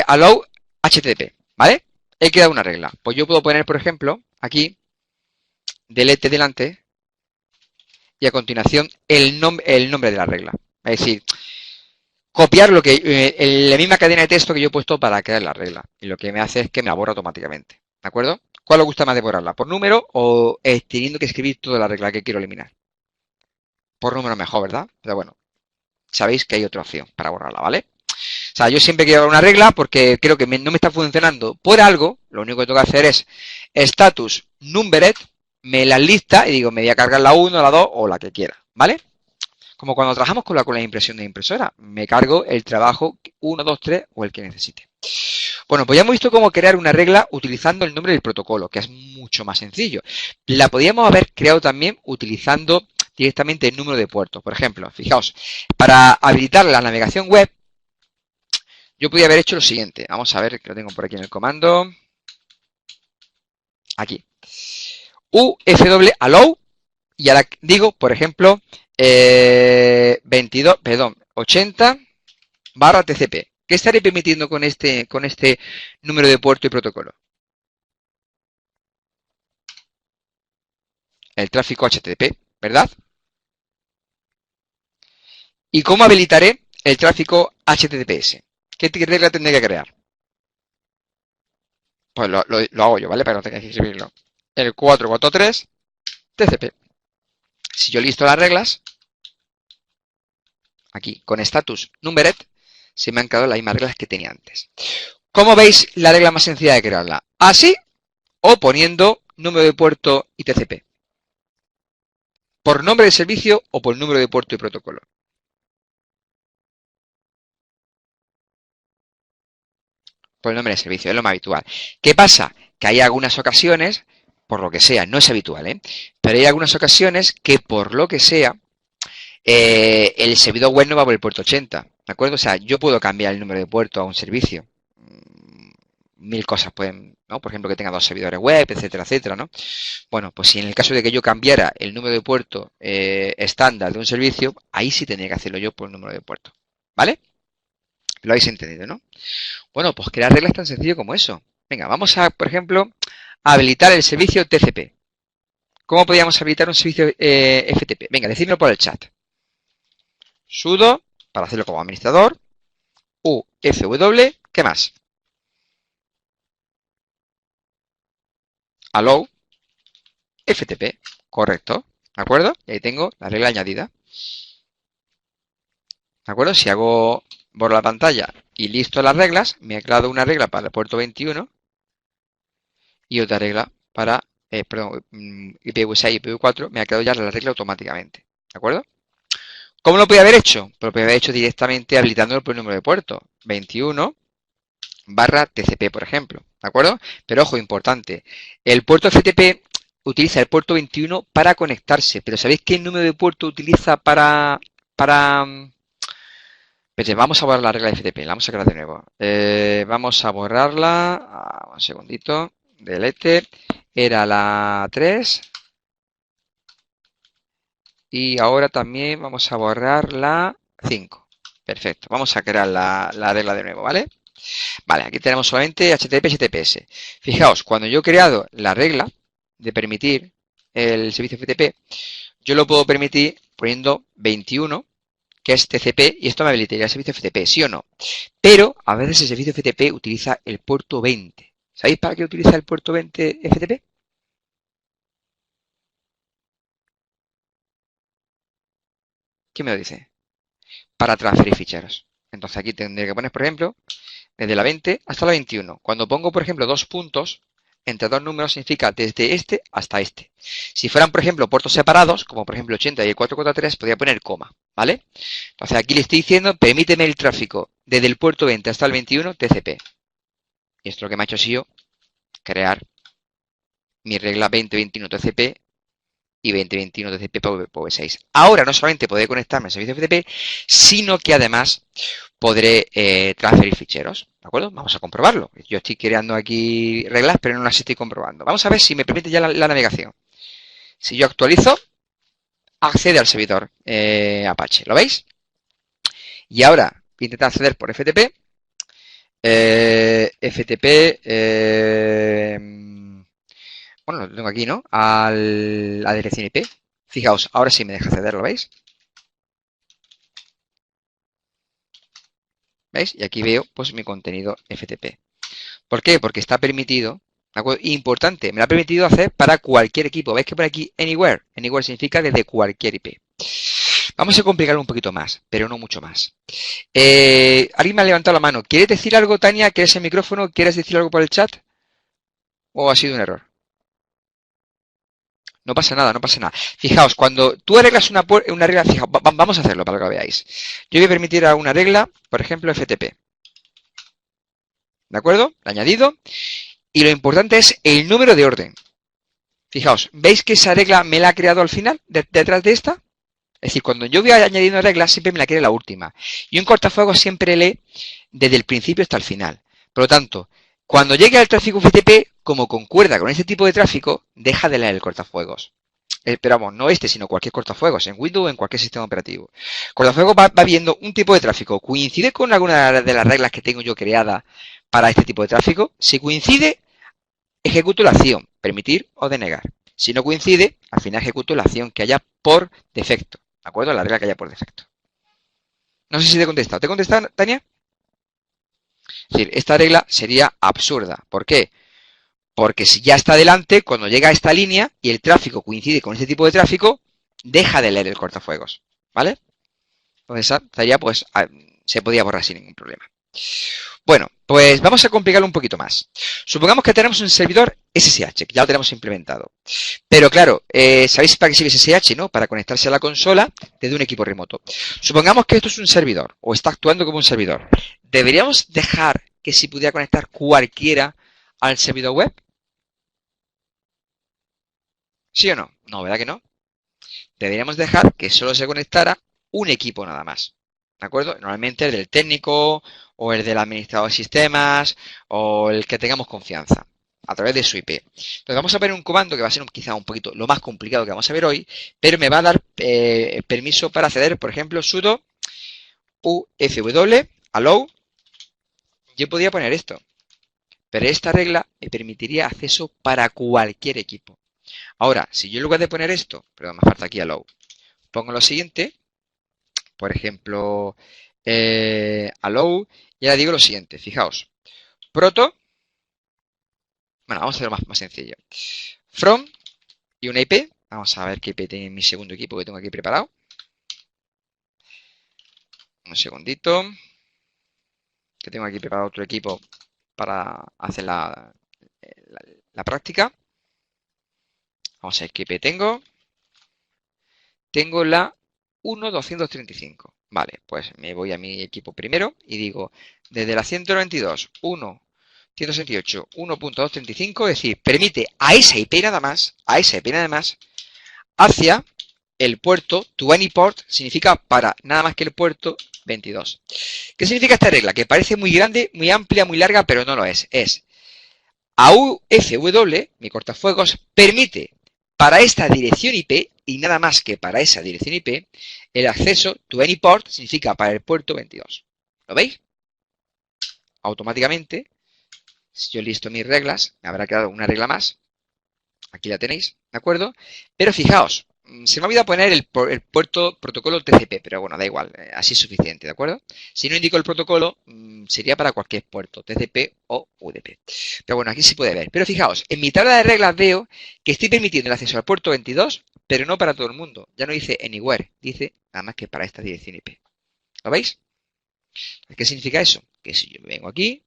Allow HTTP, ¿vale? He creado una regla. Pues yo puedo poner, por ejemplo, aquí, delete delante y a continuación el nombre de la regla. Es decir, copiar lo que la misma cadena de texto que yo he puesto para crear la regla. Y lo que me hace es que me la borra automáticamente. ¿De acuerdo? ¿Cuál os gusta más de borrarla? ¿Por número o teniendo que escribir toda la regla que quiero eliminar? Por número mejor, ¿verdad? Pero bueno, sabéis que hay otra opción para borrarla, ¿vale? O sea, yo siempre quiero una regla porque creo que no me está funcionando por algo. Lo único que tengo que hacer es status numbered, me la lista y digo, me voy a cargar la 1, la 2 o la que quiera, ¿vale? Como cuando trabajamos con la impresión de impresora. Me cargo el trabajo 1, 2, 3 o el que necesite. Bueno, pues ya hemos visto cómo crear una regla utilizando el nombre del protocolo, que es mucho más sencillo. La podríamos haber creado también utilizando directamente el número de puertos. Por ejemplo, fijaos, para habilitar la navegación web, yo podría haber hecho lo siguiente. Vamos a ver, que lo tengo por aquí en el comando. Aquí. UFW allow. Y ahora digo, por ejemplo, 80 barra TCP. ¿Qué estaré permitiendo con este número de puerto y protocolo? El tráfico HTTP, ¿verdad? ¿Y cómo habilitaré el tráfico HTTPS? ¿Qué regla tendré que crear? Pues lo hago yo, ¿vale? Para no tener que escribirlo. El 443 TCP. Si yo listo las reglas, aquí, con status numbered, se me han quedado las mismas reglas que tenía antes. ¿Cómo veis la regla más sencilla de crearla? Así o poniendo número de puerto y TCP. Por nombre de servicio o por número de puerto y protocolo. Por el nombre de servicio, es lo más habitual. ¿Qué pasa? Que hay algunas ocasiones, por lo que sea, no es habitual, ¿eh? Pero hay algunas ocasiones que por lo que sea, el servidor web no va por el puerto 80, ¿de acuerdo? O sea, yo puedo cambiar el número de puerto a un servicio. Mil cosas pueden, ¿no? Por ejemplo, que tenga dos servidores web, etcétera, etcétera, ¿no? Bueno, pues si en el caso de que yo cambiara el número de puerto estándar de un servicio, ahí sí tendría que hacerlo yo por el número de puerto, ¿vale? Lo habéis entendido, ¿no? Bueno, pues crear reglas tan sencillo como eso. Venga, vamos a, por ejemplo, a habilitar el servicio TCP. ¿Cómo podríamos habilitar un servicio FTP? Venga, decídmelo por el chat. Sudo, para hacerlo como administrador, UFW, ¿qué más? Allow, FTP, correcto, ¿de acuerdo? Y ahí tengo la regla añadida. ¿De acuerdo? Si borro la pantalla y listo las reglas, me ha creado una regla para el puerto 21 y otra regla para, IPv6 y IPv4, me ha creado ya la regla automáticamente. ¿De acuerdo? ¿Cómo lo podía haber hecho? Pues lo podía haber hecho directamente habilitándolo por el número de puerto. 21 barra TCP, por ejemplo. ¿De acuerdo? Pero ojo, importante. El puerto FTP utiliza el puerto 21 para conectarse. Pero ¿sabéis qué número de puerto utiliza para pues vamos a borrar la regla de FTP, la vamos a crear de nuevo. Vamos a borrarla. Un segundito. Delete. Era la 3. Y ahora también vamos a borrar la 5. Perfecto. Vamos a crear la regla de nuevo, ¿vale? Vale, aquí tenemos solamente HTTP y HTTPS. Fijaos, cuando yo he creado la regla de permitir el servicio FTP, yo lo puedo permitir poniendo 21, que es TCP, y esto me habilitaría el servicio FTP, ¿sí o no? Pero a veces el servicio FTP utiliza el puerto 20. ¿Sabéis para qué utiliza el puerto 20 FTP? ¿Quién me lo dice? Para transferir ficheros. Entonces aquí tendré que poner, por ejemplo, desde la 20 hasta la 21. Cuando pongo, por ejemplo, dos puntos, entre dos números significa desde este hasta este. Si fueran, por ejemplo, puertos separados, como por ejemplo 80 y el 443, podría poner coma, ¿vale? Entonces aquí le estoy diciendo, permíteme el tráfico desde el puerto 20 hasta el 21 TCP. Y esto es lo que me ha hecho SIO, crear mi regla 2021 TCP y 2021 TCP PV6. Ahora no solamente podré conectarme al servicio FTP, sino que además podré transferir ficheros, ¿de acuerdo? Vamos a comprobarlo. Yo estoy creando aquí reglas, pero no las estoy comprobando. Vamos a ver si me permite ya la navegación. Si yo actualizo, accede al servidor Apache, ¿lo veis? Y ahora voy a intentar acceder por FTP. Bueno, lo tengo aquí, ¿no? A la dirección IP. Fijaos, ahora sí me deja acceder, ¿lo veis? ¿Veis? Y aquí veo pues mi contenido FTP. ¿Por qué? Porque está permitido, ¿de acuerdo? Importante, me lo ha permitido hacer para cualquier equipo. ¿Veis que por aquí Anywhere? Anywhere significa desde cualquier IP. Vamos a complicarlo un poquito más, pero no mucho más. Alguien me ha levantado la mano. ¿Quieres decir algo, Tania? ¿Quieres el micrófono? ¿Quieres decir algo por el chat? ¿O ha sido un error? No pasa nada, no pasa nada. Fijaos, cuando tú arreglas una regla, fijaos, vamos a hacerlo para que lo veáis. Yo voy a permitir a una regla, por ejemplo, FTP. ¿De acuerdo? Añadido. Y lo importante es el número de orden. Fijaos, ¿veis que esa regla me la ha creado al final, detrás de esta? Es decir, cuando yo voy añadiendo reglas, siempre me la quiere la última. Y un cortafuegos siempre lee desde el principio hasta el final. Por lo tanto, cuando llegue al tráfico FTP, como concuerda con este tipo de tráfico, deja de leer el cortafuegos. Pero vamos, no este, sino cualquier cortafuegos, en Windows o en cualquier sistema operativo. Cortafuegos va viendo un tipo de tráfico. ¿Coincide con alguna de las reglas que tengo yo creadas para este tipo de tráfico? Si coincide, ejecuto la acción, permitir o denegar. Si no coincide, al final ejecuto la acción que haya por defecto. ¿De acuerdo? La regla que haya por defecto. No sé si te he contestado. ¿Te he contestado, Tania? Es decir, esta regla sería absurda. ¿Por qué? Porque si ya está adelante, cuando llega a esta línea y el tráfico coincide con este tipo de tráfico, deja de leer el cortafuegos. ¿Vale? Entonces, estaría, pues, se podía borrar sin ningún problema. Bueno, pues vamos a complicarlo un poquito más. Supongamos que tenemos un servidor SSH, que ya lo tenemos implementado. Pero claro, ¿sabéis para qué sirve SSH, no? Para conectarse a la consola desde un equipo remoto. Supongamos que esto es un servidor, o está actuando como un servidor. ¿Deberíamos dejar que se pudiera conectar cualquiera al servidor web? ¿Sí o no? No, ¿verdad que no? Deberíamos dejar que solo se conectara un equipo nada más. ¿De acuerdo? Normalmente el del técnico o el del administrador de sistemas o el que tengamos confianza a través de su IP. Entonces vamos a ver un comando que va a ser quizá un poquito lo más complicado que vamos a ver hoy, pero me va a dar permiso para acceder, por ejemplo, sudo ufw allow. Yo podría poner esto, pero esta regla me permitiría acceso para cualquier equipo. Ahora, si yo en lugar de poner esto, perdón, me falta aquí allow, pongo lo siguiente, por ejemplo, allow, y ahora digo lo siguiente, fijaos, proto, bueno, vamos a hacerlo más sencillo, from y una IP, vamos a ver qué IP tiene mi segundo equipo que tengo aquí preparado, un segundito, que tengo aquí preparado otro equipo para hacer la práctica. Vamos a ver qué IP tengo. Tengo la 1.235. Vale, pues me voy a mi equipo primero y digo, desde la 192, 1.168, 1.235, es decir, permite a esa IP nada más, hacia el puerto, to any port, significa para nada más que el puerto 22. ¿Qué significa esta regla? Que parece muy grande, muy amplia, muy larga, pero no lo es. Es AUFW, mi cortafuegos, permite para esta dirección IP, y nada más que para esa dirección IP, el acceso to any port significa para el puerto 22. ¿Lo veis? Automáticamente, si yo listo mis reglas, me habrá quedado una regla más. Aquí la tenéis, ¿de acuerdo? Pero fijaos, se me ha olvidado poner el puerto protocolo TCP, pero bueno, da igual, así es suficiente, ¿de acuerdo? Si no indico el protocolo, sería para cualquier puerto, TCP o UDP. Pero bueno, aquí sí puede ver. Pero fijaos, en mi tabla de reglas veo que estoy permitiendo el acceso al puerto 22, pero no para todo el mundo. Ya no dice anywhere, dice nada más que para esta dirección IP. ¿Lo veis? ¿Qué significa eso? Que si yo vengo aquí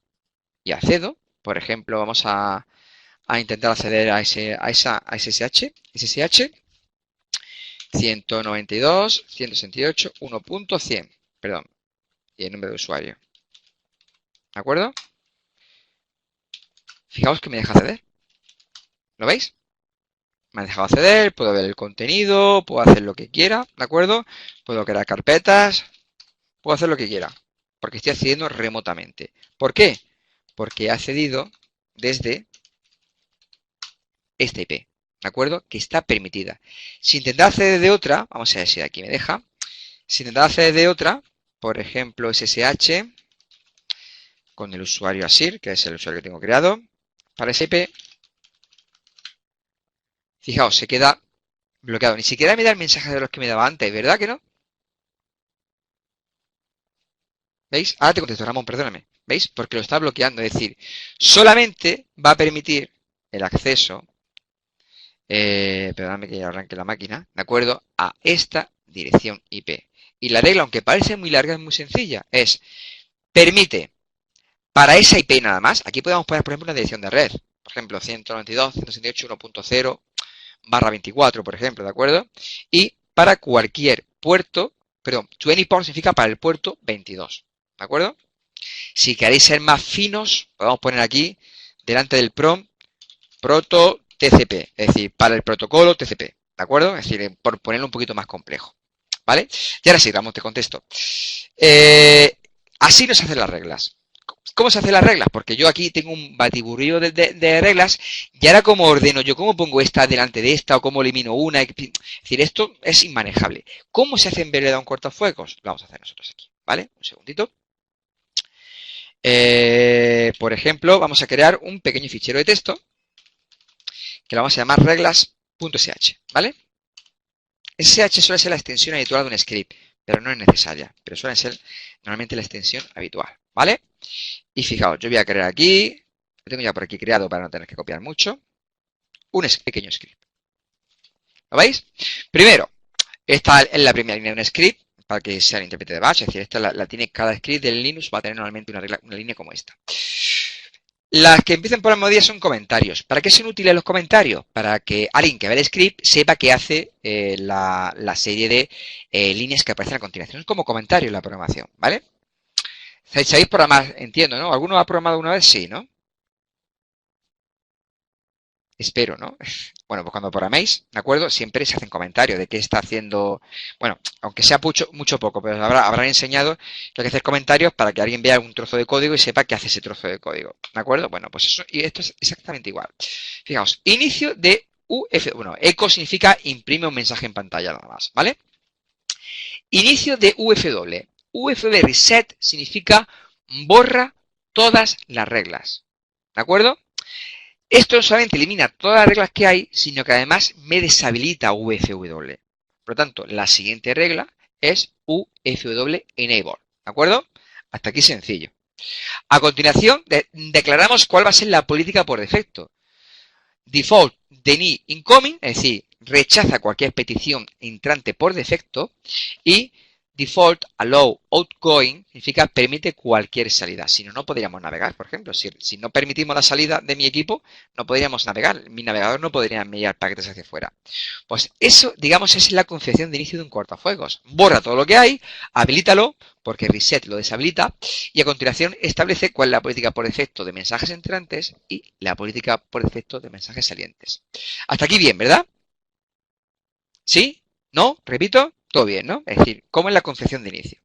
y accedo, por ejemplo, vamos a intentar acceder a SSH, 192, 168, 1.100, perdón, y el nombre de usuario. ¿De acuerdo? Fijaos que me deja acceder. ¿Lo veis? Me ha dejado acceder, puedo ver el contenido, puedo hacer lo que quiera, ¿de acuerdo? Puedo crear carpetas, puedo hacer lo que quiera, porque estoy accediendo remotamente. ¿Por qué? Porque he accedido desde esta IP, ¿de acuerdo? Que está permitida. Si intentar acceder de otra, vamos a ver si aquí me deja. Si intentar acceder de otra, por ejemplo, SSH, con el usuario ASIR, que es el usuario que tengo creado, para esa IP, fijaos, se queda bloqueado. Ni siquiera me da el mensaje de los que me daba antes, ¿verdad que no? ¿Veis? Ahora te contesto, Ramón, perdóname. ¿Veis? Porque lo está bloqueando. Es decir, solamente va a permitir el acceso, perdóname que arranque la máquina, ¿de acuerdo? A esta dirección IP. Y la regla, aunque parece muy larga, es muy sencilla. Es, permite para esa IP nada más. Aquí podemos poner, por ejemplo, una dirección de red. Por ejemplo, 192.168.1.0/24, por ejemplo, ¿de acuerdo? Y para cualquier puerto, perdón, to any port significa para el puerto 22, ¿de acuerdo? Si queréis ser más finos, podemos poner aquí, delante del prompt, proto TCP, es decir, para el protocolo TCP, ¿de acuerdo? Es decir, por ponerlo un poquito más complejo, ¿vale? Y ahora sí, Ramón, te contesto. Así nos hacen las reglas. ¿Cómo se hacen las reglas? Porque yo aquí tengo un batiburrillo de reglas y ahora cómo ordeno yo, cómo pongo esta delante de esta o cómo elimino una. Es decir, esto es inmanejable. ¿Cómo se hace en Vereda un cortafuegos? Lo vamos a hacer nosotros aquí, ¿vale? Un segundito. Por ejemplo, vamos a crear un pequeño fichero de texto que lo vamos a llamar reglas.sh, ¿vale? SH suele ser la extensión habitual de un script, pero no es necesaria, pero suele ser normalmente la extensión habitual, ¿vale? Y fijaos, yo voy a crear aquí, lo tengo ya por aquí creado para no tener que copiar mucho, un pequeño script. ¿Lo veis? Primero, esta es la primera línea de un script para que sea el intérprete de bash, es decir, esta la tiene cada script del Linux, va a tener normalmente una línea como esta. Las que empiezan por la melodía son comentarios. ¿Para qué son útiles los comentarios? Para que alguien que ve el script sepa qué hace la serie de líneas que aparecen a continuación. Es como comentarios la programación, ¿vale? ¿Sabéis programar? Entiendo, ¿no? ¿Alguno ha programado una vez? Sí, ¿no? Espero, ¿no? Bueno, pues cuando programéis, ¿de acuerdo? Siempre se hacen comentarios de qué está haciendo. Bueno, aunque sea mucho poco, pero habrán enseñado que hay que hacer comentarios para que alguien vea algún trozo de código y sepa qué hace ese trozo de código. ¿De acuerdo? Bueno, pues eso, y esto es exactamente igual. Fijaos, inicio de UF. Bueno, echo significa imprime un mensaje en pantalla nada más, ¿vale? Inicio de UFW. UFW reset significa borra todas las reglas. ¿De acuerdo? Esto no solamente elimina todas las reglas que hay, sino que además me deshabilita UFW. Por lo tanto, la siguiente regla es UFW enable. ¿De acuerdo? Hasta aquí sencillo. A continuación, declaramos cuál va a ser la política por defecto. Default deny incoming, es decir, rechaza cualquier petición entrante por defecto, y default allow outgoing significa permite cualquier salida. Si no, no podríamos navegar, por ejemplo. Si no permitimos la salida de mi equipo, no podríamos navegar. Mi navegador no podría enviar paquetes hacia afuera. Pues eso, digamos, es la configuración de inicio de un cortafuegos. Borra todo lo que hay, habilítalo, porque reset lo deshabilita, y a continuación establece cuál es la política por defecto de mensajes entrantes y la política por defecto de mensajes salientes. Hasta aquí bien, ¿verdad? ¿Sí? ¿No? ¿Repito? Todo bien, ¿no? Es decir, ¿cómo es la concepción de inicio?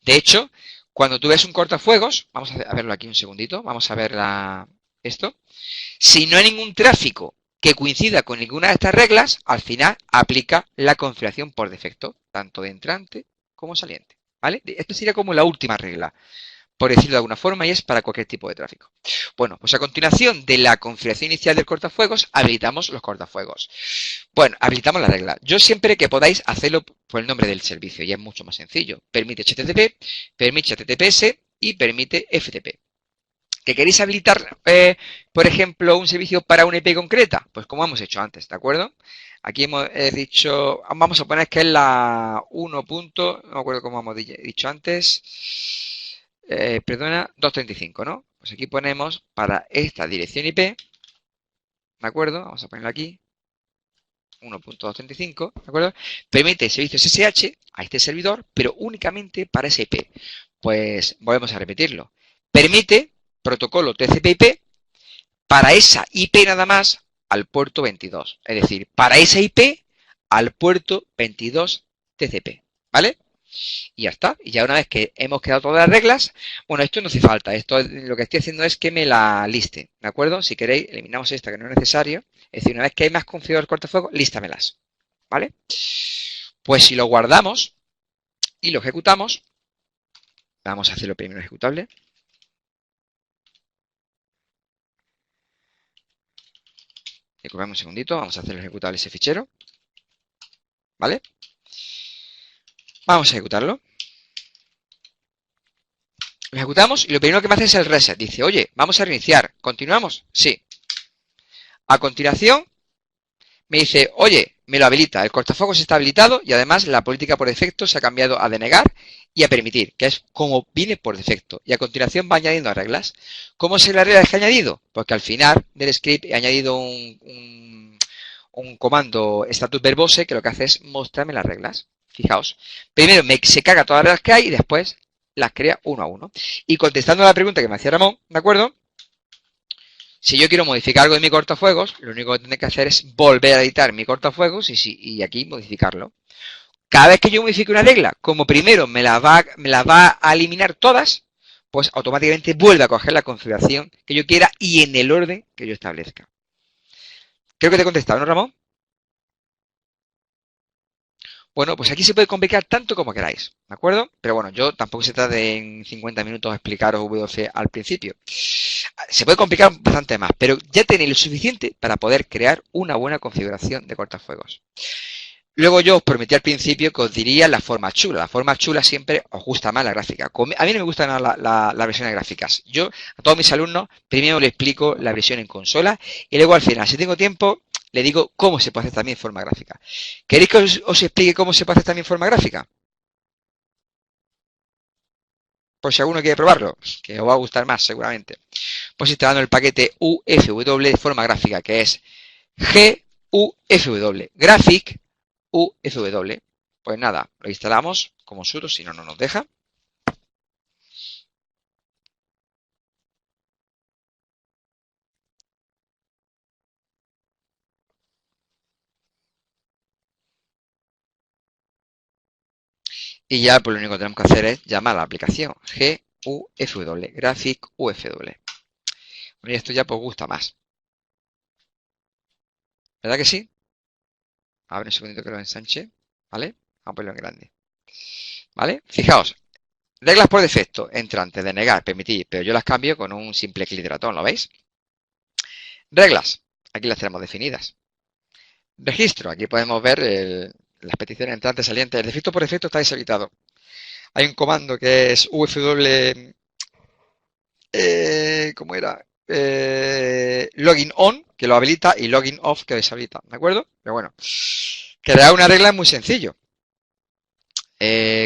De hecho, cuando tú ves un cortafuegos, vamos a verlo aquí un segundito, vamos a ver esto. Si no hay ningún tráfico que coincida con ninguna de estas reglas, al final aplica la configuración por defecto, tanto de entrante como saliente, ¿vale? Esto sería como la última regla, por decirlo de alguna forma, y es para cualquier tipo de tráfico. Bueno, pues a continuación de la configuración inicial del cortafuegos, habilitamos los cortafuegos. Bueno, habilitamos la regla. Yo siempre que podáis hacerlo por el nombre del servicio, y es mucho más sencillo. Permite HTTP, permite HTTPS y permite FTP. ¿Que queréis habilitar, por ejemplo, un servicio para una IP concreta? Pues como hemos hecho antes, ¿de acuerdo? Aquí hemos dicho, vamos a poner que es la 1. No me acuerdo cómo hemos dicho antes. Perdona, 235, ¿no? Pues aquí ponemos para esta dirección IP, ¿de acuerdo? Vamos a ponerlo aquí. 1.235, ¿de acuerdo? Permite servicios SSH a este servidor, pero únicamente para ese IP. Pues volvemos a repetirlo. Permite protocolo TCP/IP para esa IP nada más al puerto 22. Es decir, para esa IP al puerto 22 TCP, ¿vale? Y ya está. Y ya una vez que hemos quedado todas las reglas, bueno, esto no hace falta. Esto lo que estoy haciendo es que me la liste, ¿de acuerdo? Si queréis, eliminamos esta que no es necesario. Es decir, una vez que hay más configurado el cortafuegos, lístamelas, ¿vale? Pues si lo guardamos y lo ejecutamos, vamos a hacerlo primero ejecutable. Disculpame un segundito, vamos a hacer ejecutable ese fichero, ¿vale? Vamos a ejecutarlo. Lo ejecutamos y lo primero que me hace es el reset. Dice, oye, vamos a reiniciar. ¿Continuamos? Sí. A continuación, me dice, oye, me lo habilita. El cortafuegos está habilitado y además la política por defecto se ha cambiado a denegar y a permitir, que es como viene por defecto. Y a continuación va añadiendo reglas. ¿Cómo es la regla que he añadido? Porque al final del script he añadido un comando status verbose que lo que hace es mostrarme las reglas. Fijaos. Primero se caga todas las reglas que hay y después las crea uno a uno. Y contestando a la pregunta que me hacía Ramón, ¿de acuerdo? Si yo quiero modificar algo de mi cortafuegos, lo único que tendré que hacer es volver a editar mi cortafuegos y aquí modificarlo. Cada vez que yo modifique una regla, como primero me la va a eliminar todas, pues automáticamente vuelve a coger la configuración que yo quiera y en el orden que yo establezca. Creo que te he contestado, ¿no, Ramón? Bueno, pues aquí se puede complicar tanto como queráis, ¿de acuerdo? Pero bueno, yo tampoco se trata de en 50 minutos explicaros VOC al principio. Se puede complicar bastante más, pero ya tenéis lo suficiente para poder crear una buena configuración de cortafuegos. Luego yo os prometí al principio que os diría la forma chula. La forma chula siempre os gusta más la gráfica. A mí no me gustan las versiones gráficas. Yo a todos mis alumnos primero les explico la versión en consola y luego al final, si tengo tiempo, le digo cómo se puede hacer también en forma gráfica. ¿Queréis que os explique cómo se puede hacer también en forma gráfica? Por si alguno quiere probarlo, que os va a gustar más seguramente. Pues instalando el paquete UFW de forma gráfica, que es GUFW, Graphic UFW. Pues nada, lo instalamos como sudo, si no, no nos deja. Y ya pues lo único que tenemos que hacer es llamar a la aplicación GUFW, Graphic UFW. Bueno, y esto ya pues gusta más. ¿Verdad que sí? A ver un segundito que lo ensanche. ¿Vale? Vamos a ponerlo en grande. ¿Vale? Fijaos, reglas por defecto, entrantes, denegar, permitir, pero yo las cambio con un simple clic de ratón, ¿lo veis? Reglas, aquí las tenemos definidas. Registro, aquí podemos ver las peticiones entrantes, salientes. El defecto por defecto está deshabilitado. Hay un comando que es UFW, ¿cómo era? Login on, que lo habilita, y login off, que deshabilita, ¿de acuerdo? Pero bueno, crear una regla es muy sencillo.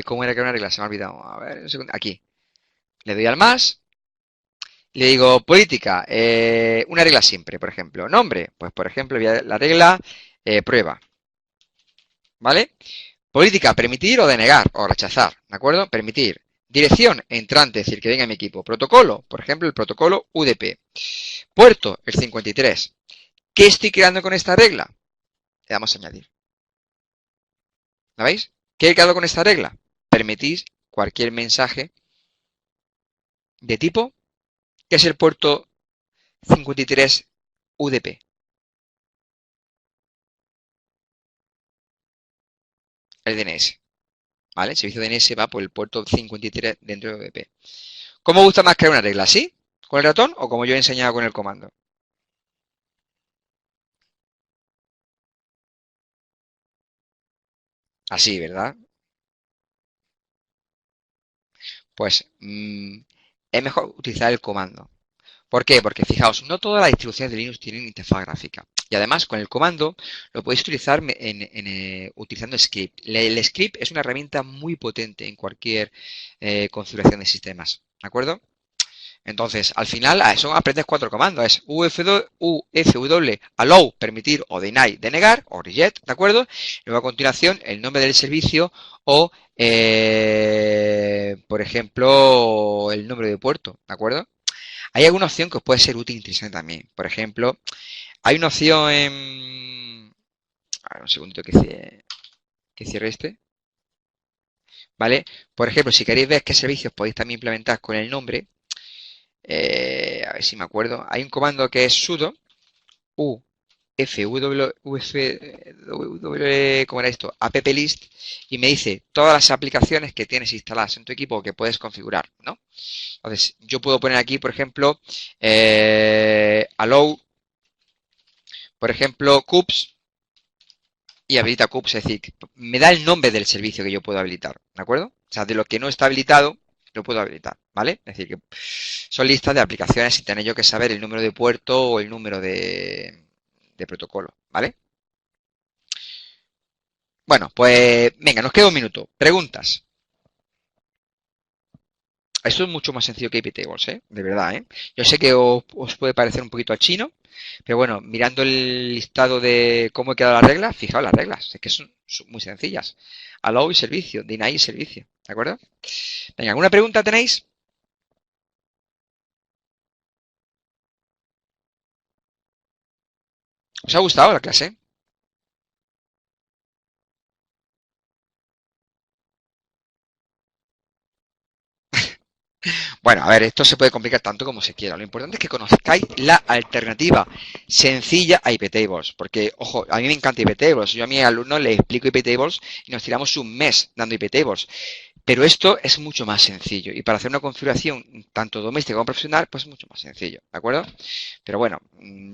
¿Cómo era crear una regla? Se me ha olvidado. A ver, un segundo. Aquí. Le doy al más. Le digo política, una regla siempre, por ejemplo. Nombre, pues por ejemplo, la regla prueba. ¿Vale? Política, permitir o denegar o rechazar, ¿de acuerdo? Permitir. Dirección, entrante, es decir, que venga mi equipo. Protocolo, por ejemplo, el protocolo UDP. Puerto, el 53. ¿Qué estoy creando con esta regla? Le damos a añadir. ¿La veis? ¿Qué he creado con esta regla? Permitís cualquier mensaje de tipo, que es el puerto 53 UDP. El DNS. ¿Vale? El servicio DNS va por el puerto 53 dentro de UDP. ¿Cómo gusta más crear una regla? ¿Así? ¿Con el ratón o como yo he enseñado con el comando? Así, ¿verdad? Pues es mejor utilizar el comando. ¿Por qué? Porque fijaos, no todas las distribuciones de Linux tienen interfaz gráfica. Y además, con el comando lo podéis utilizar utilizando script. El script es una herramienta muy potente en cualquier configuración de sistemas. ¿De acuerdo? Entonces, al final, a eso aprendes cuatro comandos. Es UFW, allow, permitir, o deny, denegar, o reject, ¿de acuerdo? Luego, a continuación, el nombre del servicio o, por ejemplo, el nombre de puerto, ¿de acuerdo? Hay alguna opción que os puede ser útil e interesante también. Por ejemplo, hay una opción en... A ver, un segundito que cierre este. ¿Vale? Por ejemplo, si queréis ver qué servicios podéis también implementar con el nombre, a ver si me acuerdo. Hay un comando que es sudo ¿cómo era esto? App-list y me dice todas las aplicaciones que tienes instaladas en tu equipo que puedes configurar, ¿no? Entonces, yo puedo poner aquí, por ejemplo, allow, por ejemplo, cubes y habilita cubes, es decir, me da el nombre del servicio que yo puedo habilitar, ¿de acuerdo? O sea, de lo que no está habilitado, lo puedo habilitar, ¿vale? Es decir, que son listas de aplicaciones sin tener yo que saber el número de puerto o el número de protocolo, ¿vale? Bueno, pues venga, nos queda un minuto. Preguntas. Esto es mucho más sencillo que IPTables, ¿eh? De verdad, ¿eh? Yo sé que os puede parecer un poquito a chino, pero bueno, mirando el listado de cómo he quedado las reglas, fijaos las reglas, es que son muy sencillas. Allow y servicio, deny y servicio, ¿de acuerdo? Venga, ¿alguna pregunta tenéis? ¿Os ha gustado la clase? Bueno, a ver, esto se puede complicar tanto como se quiera. Lo importante es que conozcáis la alternativa sencilla a IPTables. Porque, ojo, a mí me encanta IPTables. Yo a mis alumnos les explico IPTables y nos tiramos un mes dando IPTables. Pero esto es mucho más sencillo y para hacer una configuración tanto doméstica como profesional, pues es mucho más sencillo, ¿de acuerdo? Pero bueno,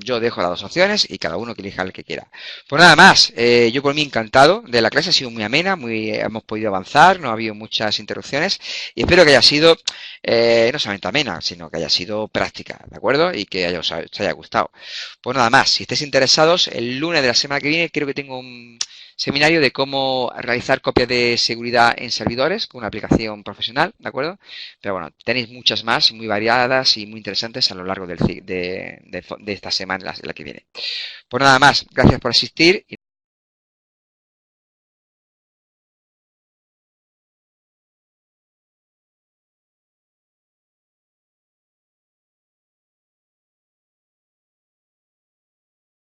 yo dejo las dos opciones y cada uno que elija el que quiera. Pues nada más, yo por mí encantado de la clase, ha sido muy amena, hemos podido avanzar, no ha habido muchas interrupciones y espero que haya sido no solamente amena, sino que haya sido práctica, ¿de acuerdo? Y que os haya gustado. Pues nada más, si estáis interesados, el lunes de la semana que viene creo que tengo un seminario de cómo realizar copias de seguridad en servidores con una aplicación profesional, ¿de acuerdo? Pero bueno, tenéis muchas más, muy variadas y muy interesantes a lo largo de esta semana, la que viene. Pues nada más, gracias por asistir.